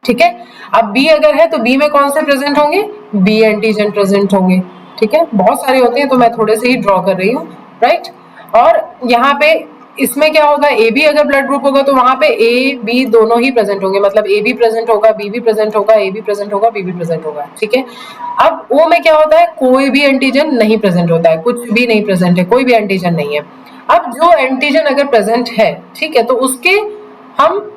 S1: ठीक है। अब बी अगर है तो बी में कौन से प्रेजेंट होंगे, बी एंटीजन प्रेजेंट होंगे। ठीक है, बहुत सारे होते हैं तो मैं थोड़े से ही ड्रॉ कर रही हूँ, राइट। और यहाँ पे इसमें क्या होगा, ए बी अगर ब्लड ग्रुप होगा तो वहां पे ए बी दोनों ही प्रेजेंट होंगे, मतलब ए भी प्रेजेंट होगा, बी भी प्रेजेंट होगा, ए भी प्रेजेंट होगा, बी भी प्रेजेंट होगा। ठीक है। अब ओ में क्या होता है, कोई भी एंटीजन नहीं प्रेजेंट होता है, कुछ भी नहीं प्रेजेंट है, कोई भी एंटीजन नहीं है। अब जो एंटीजन अगर प्रेजेंट है, ठीक है, तो उसके हम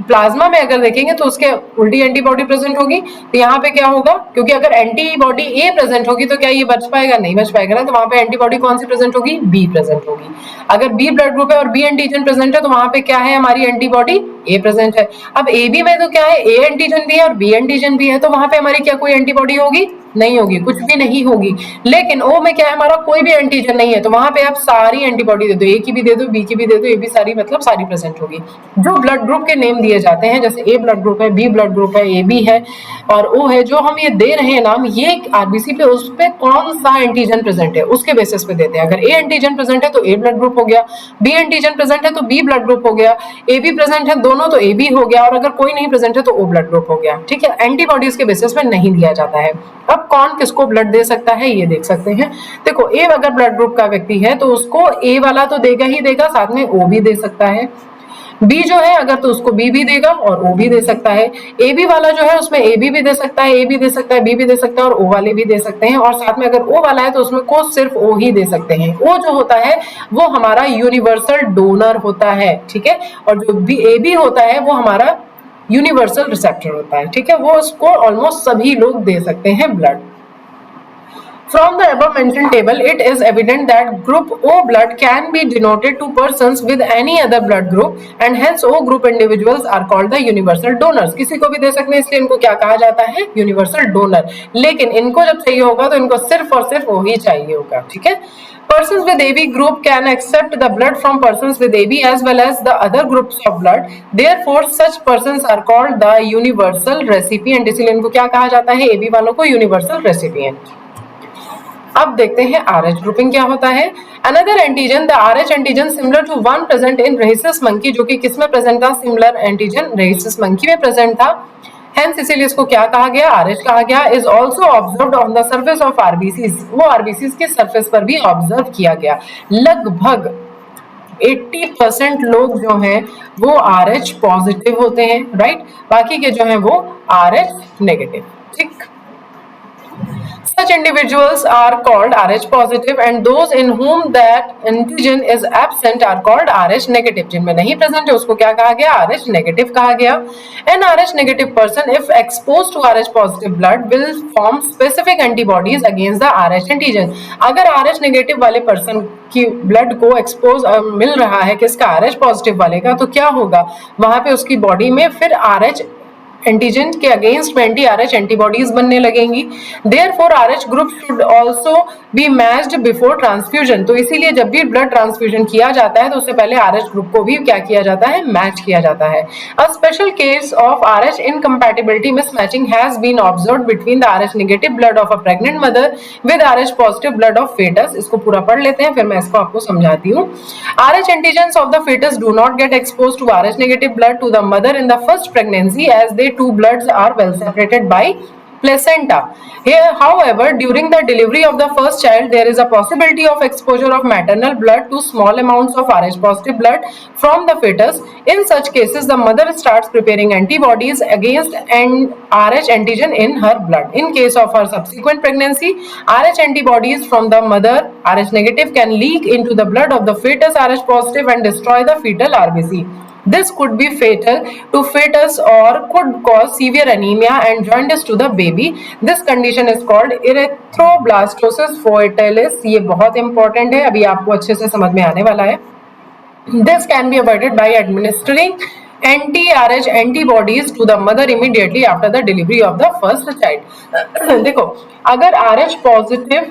S1: प्लाज्मा में अगर देखेंगे तो उसके उल्टी एंटीबॉडी प्रेजेंट होगी। तो यहाँ पे क्या होगा, क्योंकि अगर एंटीबॉडी ए प्रेजेंट होगी तो क्या ये बच पाएगा, नहीं बच पाएगा ना, तो वहां पे एंटीबॉडी कौन सी प्रेजेंट होगी, बी प्रेजेंट होगी। अगर बी ब्लड ग्रुप है और बी एंटीजन प्रेजेंट है तो वहां पे क्या है, हमारी एंटीबॉडी ए प्रेजेंट है। अब ए बी में तो क्या है, ए एंटीजन भी है और बी एंटीजन भी है, तो वहां पे हमारी क्या कोई एंटीबॉडी होगी, नहीं होगी, कुछ भी नहीं होगी। लेकिन ओ में क्या है, हमारा कोई भी एंटीजन नहीं है, तो वहां पे आप सारी एंटीबॉडी दे दो, ए की भी दे दो, बी की भी दे दो, ए भी सारी मतलब सारी प्रेजेंट होगी। जो ब्लड ग्रुप के नेम दिए जाते हैं, जैसे ए ब्लड ग्रुप है, बी ब्लड ग्रुप है, ए बी है और ओ है, जो हम ये दे रहे हैं नाम, ये आरबीसी पे उस पे कौन सा एंटीजन प्रेजेंट है उसके बेसिस पे देते हैं। अगर ए एंटीजन प्रेजेंट है तो ए ब्लड ग्रुप हो गया, बी एंटीजन प्रेजेंट है तो बी ब्लड ग्रुप हो गया, ए बी प्रेजेंट है दोनों तो ए बी हो गया, और अगर कोई नहीं प्रेजेंट है तो ओ ब्लड ग्रुप हो गया। ठीक है, एंटीबॉडीज के बेसिस पे नहीं दिया जाता है। अब कौन किसको ब्लड दे सकता है ये देख सकते हैं। देखो, ए अगर ब्लड ग्रुप का व्यक्ति है तो उसको ए वाला तो देगा ही देगा, साथ में ओ भी दे सकता है। बी जो है अगर तो उसको बी भी देगा और ओ भी दे सकता है। ए बी वाला जो है उसमें ए बी भी दे सकता है, ए भी दे सकता है, बी भी दे सकता है और ओ वाले भी दे सकते हैं। और साथ में अगर ओ वाला है तो उसमें को सिर्फ ओ ही दे सकते हैं। ओ जो होता है वो हमारा यूनिवर्सल डोनर होता है। ठीक है, और जो बी ए बी होता है वो हमारा यूनिवर्सल रिसेप्टर होता है। ठीक है, वो उसको ऑलमोस्ट सभी लोग दे सकते हैं blood. From the above mentioned table, it is evident that group O blood can be denoted to persons with any other blood group, and hence O group individuals are called the universal donors. किसी को भी दे सकते हैं, इसलिए इनको क्या कहा जाता है, यूनिवर्सल डोनर। लेकिन इनको जब चाहिए होगा तो इनको सिर्फ और सिर्फ वो ही चाहिए होगा। ठीक है। Persons with AB group can accept the blood from persons with AB as well as the other groups of blood. Therefore, such persons are called the universal recipient. इसीलिए इनको क्या कहा जाता है, AB वालों को universal recipient। अब देखते हैं RH ग्रुपिंग क्या होता है। Another antigen, the RH antigen similar to one present in rhesus monkey, जो कि किसमें प्रेजेंट था, सिमिलर एंटीजन रेहिसस मंकी में प्रेजेंट था। हेंस इसीलिए इसको क्या कहा गया, RH कहा गया। Is also observed on the surface of RBCs, वो आरबीसीज के सरफेस पर भी ऑब्जर्व किया गया। लगभग 80% लोग जो हैं वो RH पॉजिटिव होते हैं, राइट, बाकी के जो हैं वो RH नेगेटिव। ठीक, such individuals are called RH positive and those in whom that antigen is absent are called RH negative. जिनमें नहीं प्रेजेंट है उसको क्या कहा गया, RH negative कहा गया। An RH negative person if exposed to RH positive blood will form specific antibodies against the RH antigen. अगर RH negative वाले पर्सन की ब्लड को एक्सपोज मिल रहा है किसका, RH पॉजिटिव वाले का, तो क्या होगा, वहां पे उसकी बॉडी में फिर RH एंटीजन के अगेंस्ट में एंटी RH एंटीबॉडीज बनने लगेंगी। Therefore RH group should also be matched before transfusion. तो इसीलिए जब भी ब्लड ट्रांसफ्यूजन किया जाता है तो उससे पहले RH ग्रुप को भी क्या किया जाता है, मैच किया जाता है। A special case of RH incompatibility mismatching has been observed between the RH negative blood of a pregnant mother with RH positive blood of foetus. इसको पूरा पढ़ लेते हैं फिर मैं इसको आपको समझाती हूँ। RH antigens of the foetus do not get exposed to RH negative blood to the mother in the first pregnancy as they two bloods are well separated by placenta. Here, however, during the delivery of the first child, there is a possibility of exposure of maternal blood to small amounts of RH positive blood from the fetus. In such cases, the mother starts preparing antibodies against an RH antigen in her blood. In case of her subsequent pregnancy, RH antibodies from the mother RH negative can leak into the blood of the fetus RH positive and destroy the fetal RBC. This could be fatal to fetus or could cause severe anemia and jaundice to the baby. This condition is called erythroblastosis fetalis. ये बहुत important है, अभी आपको अच्छे से समझ में आने वाला है। This can be avoided by administering anti-RH antibodies to the mother immediately after the delivery of the first child. देखो, अगर RH पॉजिटिव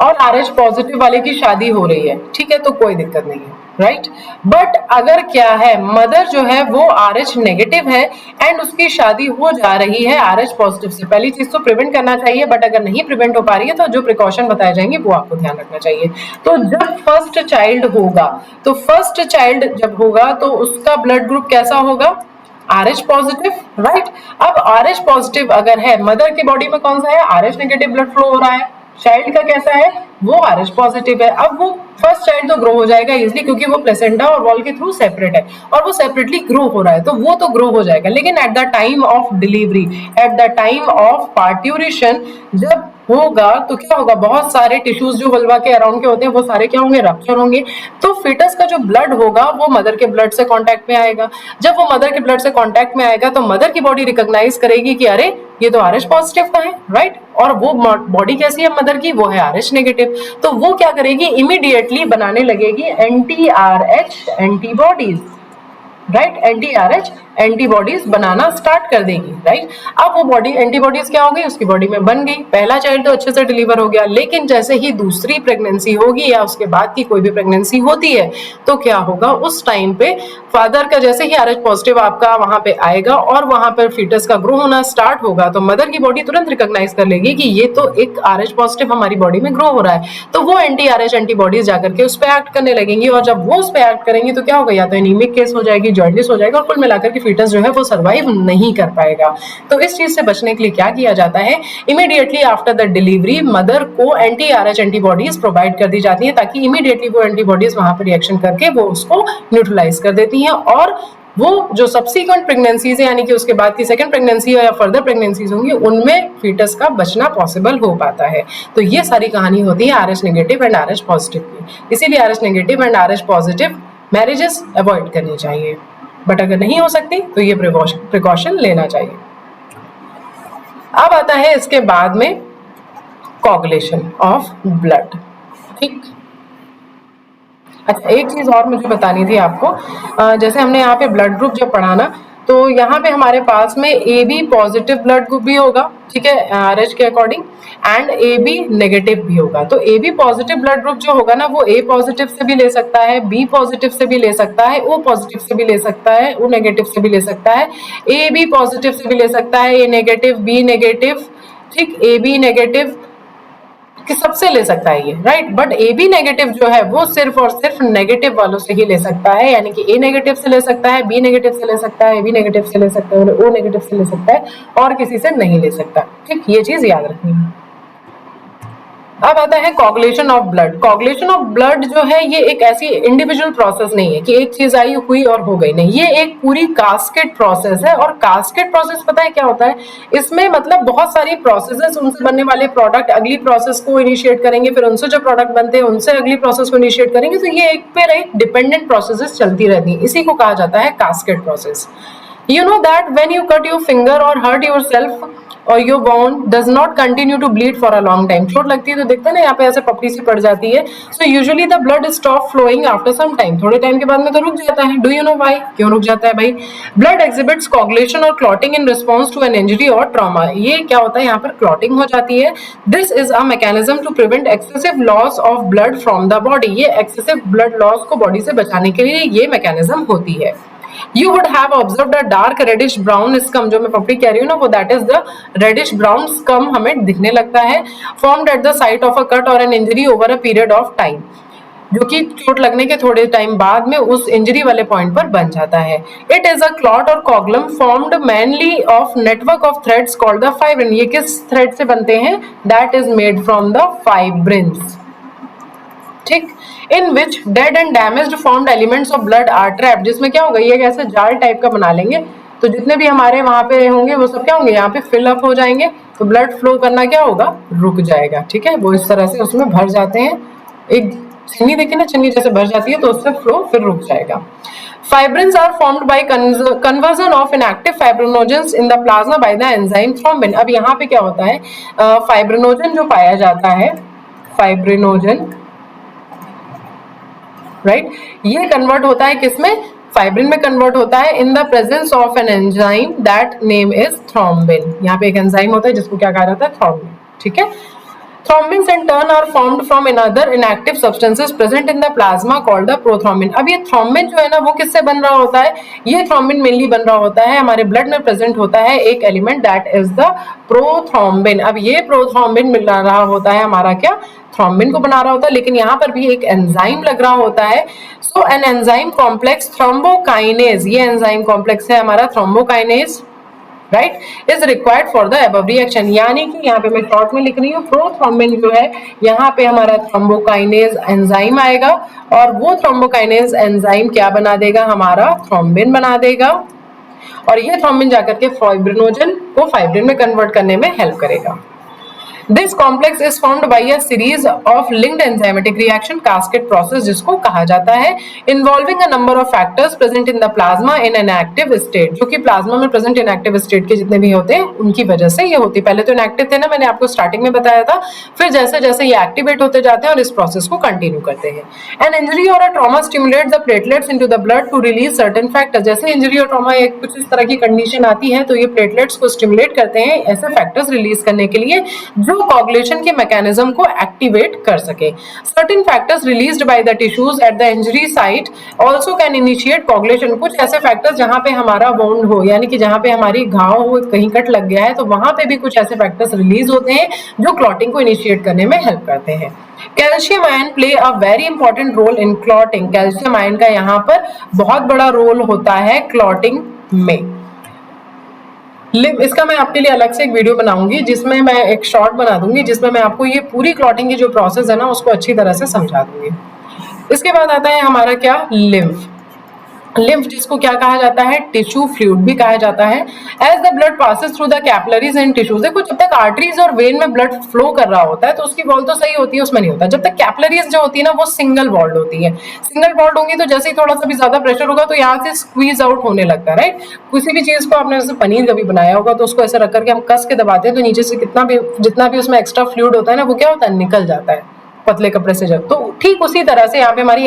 S1: और RH पॉजिटिव वाले की शादी हो रही है, ठीक है, तो कोई दिक्कत नहीं है, राइट। बट अगर क्या है, मदर जो है वो RH नेगेटिव है एंड उसकी शादी हो जा रही है RH पॉजिटिव से, पहली चीज तो प्रिवेंट करना चाहिए, बट अगर नहीं प्रिवेंट हो पा रही है तो जो प्रिकॉशन बताए जाएंगे वो आपको ध्यान रखना चाहिए। तो जब फर्स्ट चाइल्ड होगा, तो फर्स्ट चाइल्ड जब होगा तो उसका ब्लड ग्रुप कैसा होगा, RH पॉजिटिव, राइट। अब RH पॉजिटिव अगर है, मदर की बॉडी में कौन सा है, RH नेगेटिव ब्लड फ्लो हो रहा है, चाइल्ड का कैसा है, वो RH पॉजिटिव है। अब वो फर्स्ट चाइल्ड तो ग्रो हो जाएगा इजिली, क्योंकि वो प्लेसेंटा और वॉल के थ्रू सेपरेट है और वो सेपरेटली ग्रो हो रहा है, तो वो तो ग्रो हो जाएगा। लेकिन at the time of delivery, at the time of parturition जब होगा तो क्या होगा, बहुत सारे टिश्यूज जो वल्वा के अराउंड के होते हैं वो सारे क्या होंगे, रप्चर होंगे। तो फीटस का जो ब्लड होगा वो मदर के ब्लड से कांटेक्ट में आएगा। जब वो मदर के ब्लड से कांटेक्ट में आएगा तो मदर की बॉडी रिकॉग्नाइज करेगी कि अरे ये तो RH पॉजिटिव का है, राइट। और वो बॉडी कैसी है मदर की, वो है RH नेगेटिव। तो वो क्या करेगी, इमीडिएटली बनाने लगेगी anti RH antibodies, right. Anti RH antibodies बनाना स्टार्ट कर देगी, राइट। अब वो बॉडी एंटीबॉडीज क्या हो गई, उसकी बॉडी में बन गई। पहला चाइल्ड तो अच्छे से डिलीवर हो गया, लेकिन जैसे ही दूसरी प्रेगनेंसी होगी या उसके बाद की कोई भी प्रेगनेंसी होती है तो क्या होगा, उस टाइम पे फादर का जैसे ही RH पॉजिटिव आपका वहां पे आएगा और वहां पर फीटस का ग्रो होना स्टार्ट होगा तो मदर की बॉडी तुरंत रिकॉग्नाइज कर लेगी कि ये तो एक RH पॉजिटिव हमारी बॉडी में ग्रो हो रहा है। तो वो एंटी RH एंटीबॉडीज जाकर के उस पर एक्ट करने लगेंगी और जब वो उस पर एक्ट करेंगी तो क्या होगा, या तो एनीमिक केस हो जाएगी, जॉन्डिस हो जाएगा और कुल मिलाकर के फीटस जो है वो सर्वाइव नहीं कर पाएगा। तो इस चीज से बचने के लिए क्या किया जाता है, immediately after the delivery mother को एंटी RH एंटीबॉडीज प्रोवाइड कर दी जाती है ताकि इमीडिएटली वो एंटीबॉडीज वहां पर रिएक्शन करके वो उसको न्यूट्रलाइज कर देती हैं और वो जो सब्सिक्वेंट प्रेगनेंसीज है यानी कि उसके बाद की सेकंड प्रेगनेंसी या फर्दर प्रेगनेंसीज होंगी उनमें फीटस का बचना पॉसिबल हो पाता है। तो ये सारी कहानी होती है RH negative and RH positive की। इसीलिए RH negative and RH positive marriages avoid करनी चाहिए, बट अगर नहीं हो सकती तो ये प्रिकॉशन लेना चाहिए। अब आता है इसके बाद में कोगुलेशन ऑफ ब्लड, ठीक। अच्छा, एक चीज और मुझे बतानी थी आपको, जैसे हमने यहाँ पे ब्लड ग्रुप जब पढ़ा ना तो यहाँ पे हमारे पास में AB पॉजिटिव ब्लड ग्रुप भी होगा, ठीक है, RH के अकॉर्डिंग, एंड AB नेगेटिव भी होगा। तो AB पॉजिटिव ब्लड ग्रुप जो होगा ना वो A पॉजिटिव से भी ले सकता है, B पॉजिटिव से भी ले सकता है, O पॉजिटिव से भी ले सकता है, O नेगेटिव से भी ले सकता है, AB पॉजिटिव से भी ले सकता है, A नेगेटिव, B नेगेटिव, ठीक, AB नेगेटिव कि सबसे ले सकता है ये, राइट। बट AB नेगेटिव जो है वो सिर्फ और सिर्फ नेगेटिव वालों से ही ले सकता है, यानी कि A नेगेटिव से ले सकता है, B नेगेटिव से ले सकता है, AB नेगेटिव से ले सकता है और O नेगेटिव से ले सकता है और किसी से नहीं ले सकता, ठीक। ये चीज याद रखनी है। अब आता है coagulation of blood. Coagulation of blood जो है ये एक ऐसी इंडिविजुअल प्रोसेस नहीं है कि एक चीज आई हुई और हो गई, नहीं, ये एक पूरी कास्केड प्रोसेस है। और कास्केड प्रोसेस पता है क्या होता है, इसमें मतलब बहुत सारी प्रोसेसेस, उनसे बनने वाले प्रोडक्ट अगली प्रोसेस को इनिशिएट करेंगे, फिर उनसे जो प्रोडक्ट बनते हैं उनसे अगली प्रोसेस को इनिशिएट करेंगे, तो ये एक पर एक डिपेंडेंट प्रोसेसेस चलती रहती है। इसी को कहा जाता है cascade process. You know that when you cut your finger or hurt yourself or your bone does not continue to bleed for a long time. चोट लगती है तो देखते हैं ना यहाँ पे ऐसे पपड़ी सी पड़ जाती है। So usually the blood stop flowing after some time. थोड़े टाइम के बाद में तो रुक जाता है। Do you know why? क्यों रुक जाता है भाई? Blood exhibits coagulation or clotting in response to an injury or trauma. ये क्या होता है, यहाँ पर clotting हो जाती है। This is a mechanism to prevent excessive loss of blood from the body. ये excessive blood loss को body से बचाने के लिए ये mechanism होती है। You would have observed a dark reddish brown scum, जो मैं पपड़ी कह रही हूँ ना वो that is the reddish brown scum हमें दिखने लगता है, formed at the site of a cut or an injury over a period of time, जो कि चोट लगने के थोड़े टाइम बाद में उस इंजरी वाले पॉइंट पर बन जाता है। इट इज अ क्लॉट और coagulum formed mainly of network of threads called the fibrin. ये किस थ्रेड से बनते हैं, that is made from the fibrins, ठीक। In which dead and damaged formed elements of blood are trapped, जिसमें क्या होगा, ये ऐसे जाल टाइप का बना लेंगे तो जितने भी हमारे वहां पे होंगे वो सब क्या होंगे, यहाँ पे फिल अप हो जाएंगे, तो ब्लड फ्लो करना क्या होगा, रुक जाएगा, ठीक है। वो इस तरह से उसमें भर जाते हैं, एक छन्नी देखिए ना, छन्नी जैसे भर जाती है तो उससे फ्लो फिर रुक जाएगा। Fibrins are formed by conversion of inactive fibrinogens in the plasma by the enzyme thrombin। अब यहाँ पे क्या होता है, फाइब्रिनोजन जो पाया जाता है, फाइब्रिनोजन, राइट, ये कन्वर्ट होता है किसमें, फाइब्रिन में कन्वर्ट होता है in the presence of an enzyme that name is thrombin. यहाँ पे एक एंजाइम होता है जिसको क्या कहा जाता है, थ्रोम्बिन, ठीक है। Thrombins in turn are formed from another inactive substances present in the plasma called the prothrombin. अब ये थ्रोम्बिन जो है ना वो किससे बन रहा होता है? ये थ्रोम्बिन मेनली बन रहा होता है हमारे ब्लड में प्रेजेंट होता है एक element that is the prothrombin. अब ये प्रोथ्रोम्बिन मिल रहा होता है हमारा क्या? थ्रोम्बिन को बना रहा होता है, लेकिन यहाँ पर भी एक एंजाइम लग रहा होता है. सो एन एंजाइम कॉम्प्लेक्स थ्रोम्बोकाइनेज, ये एंजाइम कॉम्प्लेक्स है हमारा thrombokinase, right, is required for the above reaction. यानी कि यहाँ पे मैं शॉर्ट में लिख रही हूँ प्रोथ्रोम्बिन जो है यहाँ पे हमारा थ्रोम्बोकाइनेज एंजाइम आएगा और वो थ्रोम्बोकाइनेज एंजाइम क्या बना देगा? हमारा थ्रोम्बिन बना देगा और ये थ्रोम्बिन जाकर के फाइब्रिनोजन को फाइब्रिन में कन्वर्ट करने में हेल्प करेगा. This complex is formed by a series of linked enzymatic reaction cascade process जिसको कहा जाता है involving a number of factors present in the plasma in an active state, जो कि प्लाज्मा में प्रेजेंट inactive state के जितने भी होते हैं उनकी वजह से ये होती है. पहले तो inactive थे ना, मैंने आपको स्टार्टिंग में बताया था, फिर जैसे जैसे ये एक्टिवेट होते जाते हैं और इस प्रोसेस को कंटिन्यू करते हैं. An injury or a trauma stimulates the platelets into the blood to release certain factors. जैसे इंजरी और ट्रॉमा एक कुछ इस तरह की कंडीशन आती है तो ये प्लेटलेट्स को स्टिमुलेट करते हैं ऐसे फैक्टर्स रिलीज करने के लिए जो कोगुलेशन के मैकेनिज्म को एक्टिवेट कर सके. Certain factors released by the tissues at the injury site also can initiate coagulation. कुछ ऐसे फैक्टर्स जहां पे हमारा वुंड हो, यानी कि जहां पे हमारी घाव हो, कहीं कट लग गया है, तो वहां पे भी कुछ ऐसे फैक्टर्स रिलीज होते हैं जो क्लॉटिंग को इनिशिएट करने में हेल्प करते हैं. Calcium ion play a very important role in clotting. Calcium ion का यहाँ पर बहुत बड़ा रोल होता है क्लॉटिंग में. इसका मैं आपके लिए अलग से एक वीडियो बनाऊंगी जिसमें मैं एक शॉर्ट बना दूंगी जिसमें मैं आपको ये पूरी क्लॉटिंग की जो प्रोसेस है ना उसको अच्छी तरह से समझा दूंगी. इसके बाद आता है हमारा क्या? लिम्फ. लिम्फ जिसको क्या कहा जाता है? टिश्यू फ्लूइड भी कहा जाता है. As the blood passes through the capillaries and tissues. देखो जब तक आर्टरीज और वेन में ब्लड फ्लो कर रहा होता है तो उसकी वॉल तो सही होती है, उसमें नहीं होता. जब तक कैपिलरीज जो होती है ना वो सिंगल वॉल्ड होती है. सिंगल वॉल्ड होंगी तो जैसे ही थोड़ा सा भी ज्यादा प्रेशर होगा तो यहाँ से स्क्वीज आउट होने लगता है, राइट. किसी भी चीज को आपने जैसे पनीर कभी बनाया होगा तो उसको ऐसे रख करके हम कस के दबाते हैं तो नीचे से जितना भी उसमें एक्स्ट्रा फ्लूइड होता है ना वो क्या होता है? निकल जाता है पतले कपड़े से जब. तो ठीक उसी तरह से यहाँ पे हमारी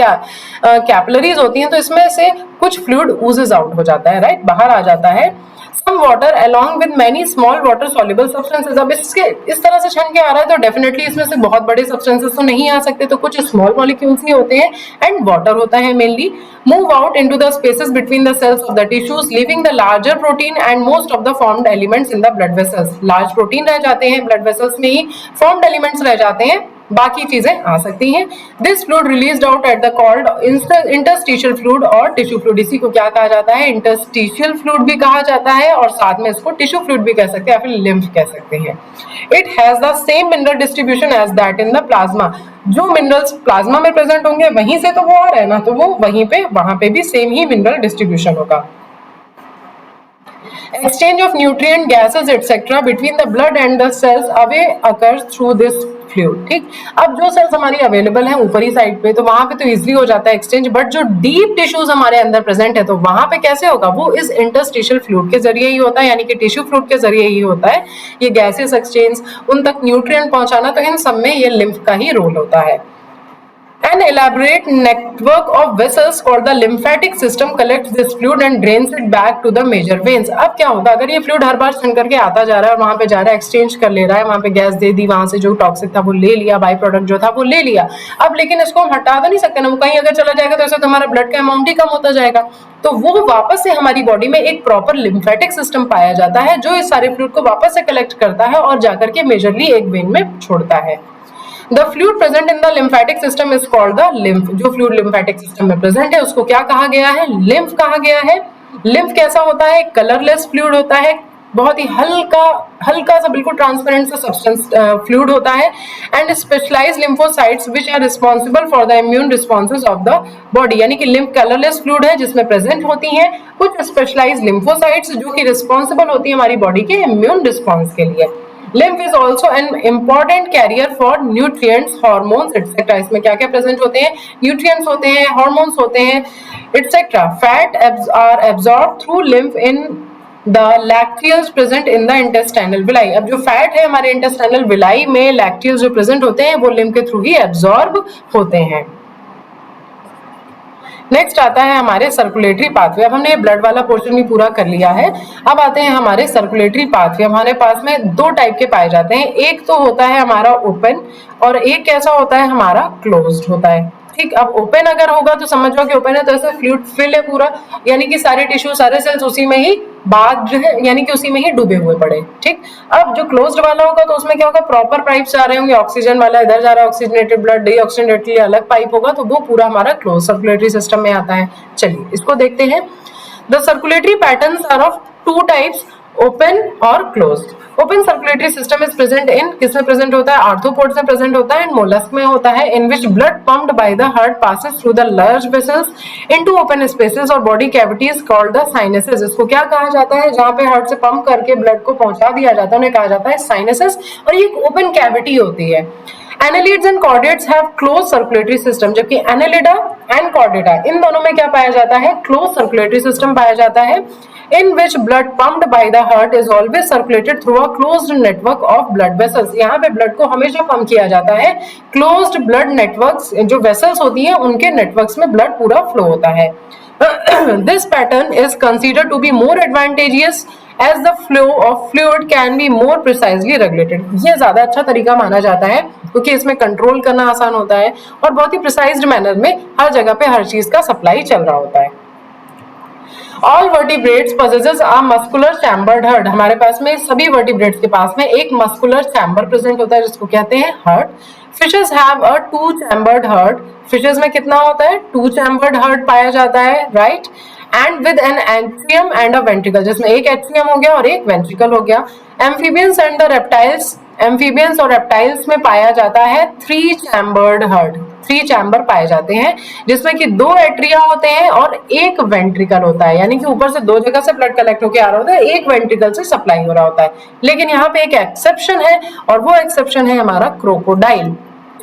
S1: कैपिलरीज होती हैं तो इसमें से कुछ फ्लूइड ऊजेस आउट हो जाता है, राइट, बाहर आ जाता है. Some water along with many small water soluble substances. अब इसके इस तरह से छन के आ रहा है तो डेफिनेटली इसमें से बहुत बड़े सब्सटेंसेस तो नहीं आ सकते, तो कुछ स्मॉल मॉलिक्यूल्स ही होते हैं एंड वाटर होता है mainly. Move out into the spaces between the cells of the tissues leaving the larger protein and most of the formed elements in the blood vessels. Large protein रह जाते हैं blood vessels में ही, formed elements रह जाते हैं, बाकी चीजें आ सकती हैं. This fluid released out at the called interstitial fluid और टिश्यू फ्लूइड. इसी को क्या कहा जाता है? इंटरस्टिशियल फ्लूइड भी कहा जाता है और साथ में इसको टिश्यू फ्लूइड भी कह सकते हैं या फिर लिम्फ कह सकते हैं. It has the same mineral distribution as that in the plasma. जो मिनरल्स प्लाज्मा में प्रेजेंट होंगे वहीं से तो वो आ रहा है ना, तो वो वहां पे भी सेम ही मिनरल डिस्ट्रीब्यूशन होगा. Exchange of nutrient gases etc. between the blood and the cells away occurs through this fluid. ठीक, अब जो सेल्स हमारी अवेलेबल है ऊपरी साइड पे तो वहां पे तो इजीली हो जाता है एक्सचेंज, बट जो डीप टिश्यूज हमारे अंदर प्रेजेंट है तो वहां पे कैसे होगा? वो इस इंटरस्टिशियल फ्लूइड के जरिए ही होता है, यानी कि टिश्यू फ्लूइड के जरिए ही होता है. ये गैसेस एक्सचेंज, उन तक न्यूट्रिएंट पहुंचाना, तो इन सब में ये लिम्फ का ही रोल होता है. An elaborate network of vessels called the lymphatic system collects this fluid and drains it back to the major veins. अब क्या होगा? अगर ये फ्लूइड हर बार छन करके आता जा रहा है और वहां पे जा रहा है, एक्सचेंज कर ले रहा है, वहां पे गैस दे दी, वहां से जो टॉक्सिक था वो ले लिया, बाई प्रोडक्ट जो था वो ले लिया. अब लेकिन इसको हम हटा तो नहीं सकते ना, वो कहीं अगर चला जाएगा तो ऐसा तो हमारा ब्लड का अमाउंट ही कम होता जाएगा. तो वो वापस से हमारी बॉडी में एक प्रॉपर लिम्फेटिक सिस्टम पाया जाता है जो इस सारे फ्लूइड को वापस से कलेक्ट करता है और जाकर के मेजरली एक वेन में छोड़ता है. The fluid present in the lymphatic system is called the lymph. जो फ्लूइड लिम्फेटिक सिस्टम में प्रेजेंट है उसको क्या कहा गया है? लिम्फ कहा गया है. लिम्फ कैसा होता है? कलरलेस फ्लूइड होता है, बहुत ही हल्का सा बिल्कुल ट्रांसपेरेंट सा सब्सटेंस फ्लूइड होता है. And specialised lymphocytes which are responsible for the immune responses of the body. यानी कि लिम्फ कलरलेस फ्लूइड है जिसमें प्रेजेंट होती हैं कुछ स्पेशलाइज्ड लिम्फोसाइट्स जो कि रिस्पॉन्सिबल होती है हमारी बॉडी के इम्यून रिस्पॉन्स के लिए. Lymph is also an important carrier for nutrients, hormones, etc. इसमें क्या क्या प्रेजेंट होते हैं? न्यूट्रिएंट्स होते हैं, हार्मोन्स होते हैं, etc. Fat are absorbed through lymph in the lacteals present in the intestinal villi. अब जो फैट है हमारे इंटेस्टाइनल विलाई में लैक्टियल्स जो प्रेजेंट होते हैं वो लिम्फ के थ्रू ही एब्जॉर्ब होते हैं. नेक्स्ट आता है हमारे सर्कुलेटरी पाथवे। अब हमने ब्लड वाला पोर्शन भी पूरा कर लिया है। अब आते हैं हमारे सर्कुलेटरी पाथवे। हमारे पास में दो टाइप के पाए जाते हैं, एक तो होता है हमारा ओपन और एक कैसा होता है हमारा क्लोज्ड होता है। ठीक, अब ओपन अगर होगा तो समझ लो कि ओपन है तो ऐसे फ्लूइड फिल है पूरा, यानी कि सारे टिश्यू सारे सेल्स उसी में ही बाद जो है यानी कि उसी में ही डूबे हुए पड़े। ठीक, अब जो क्लोज्ड वाला होगा तो उसमें क्या होगा, प्रॉपर पाइप्स जा रहे होंगे, ऑक्सीजन वाला इधर जा रहा है, ऑक्सीजनेटेड ब्लड डीऑक्सीजनेटेड के लिए अलग पाइप होगा, तो वो पूरा हमारा क्लोज सर्कुलेटरी सिस्टम में आता है। चलिए इसको देखते हैं। The circulatory patterns are of two types, open और closed. Open circulatory system is present in, किसमें प्रेजेंट होता है, आर्थ्रोपोड्स में प्रेजेंट होता है, एंड मोलस्क में होता है, in which blood pumped by the heart passes through the large vessels into open spaces और body cavities called the sinuses. इसको क्या कहा जाता है, जहां पे हार्ट से पंप करके ब्लड को पहुंचा दिया जाता है उन्हें कहा जाता है साइनसेस, और ये एक ओपन कैविटी होती है। Annelids and chordates have closed circulatory system, जबकि Annelida and chordata इन दोनों में क्या पाया जाता है, closed circulatory system पाया जाता है, in which blood pumped by the heart is always circulated through a closed network of blood vessels। यहाँ पे ब्लड को हमेशा पंप किया जाता है, closed blood networks जो vessels होती हैं उनके नेटवर्क्स में ब्लड पूरा फ्लो होता है। This pattern is considered to be more advantageous as the flow of fluid can be more precisely regulated। ये ज्यादा अच्छा तरीका माना जाता है क्योंकि इसमें कंट्रोल करना आसान होता है और बहुत ही प्रिसाइज्ड मैनर में हर जगह पे हर चीज का सप्लाई चल रहा होता है। All vertebrates possesses a muscular chambered heart। हमारे पास में सभी vertebrates के पास में एक muscular chamber प्रेजेंट होता है जिसको कहते हैं heart। Fishes have a two chambered heart। Fishes में कितना होता है, two chambered heart पाया जाता है, right? And with an atrium and a ventricle, जिसमें एक एट्रियम हो गया और एक वेंट्रिकल हो गया। Amphibians and the reptiles, amphibians और रेप्टाइल्स में पाया जाता है three chambered heart. Three chamber पाए जाते हैं जिसमें कि दो एट्रिया होते हैं और एक वेंट्रिकल होता है, यानी कि ऊपर से दो जगह से ब्लड कलेक्ट होकर आ रहा होता है, एक वेंट्रिकल से सप्लाई हो रहा होता है। लेकिन यहाँ पे एक एक्सेप्शन है और वो एक्सेप्शन है हमारा क्रोकोडाइल।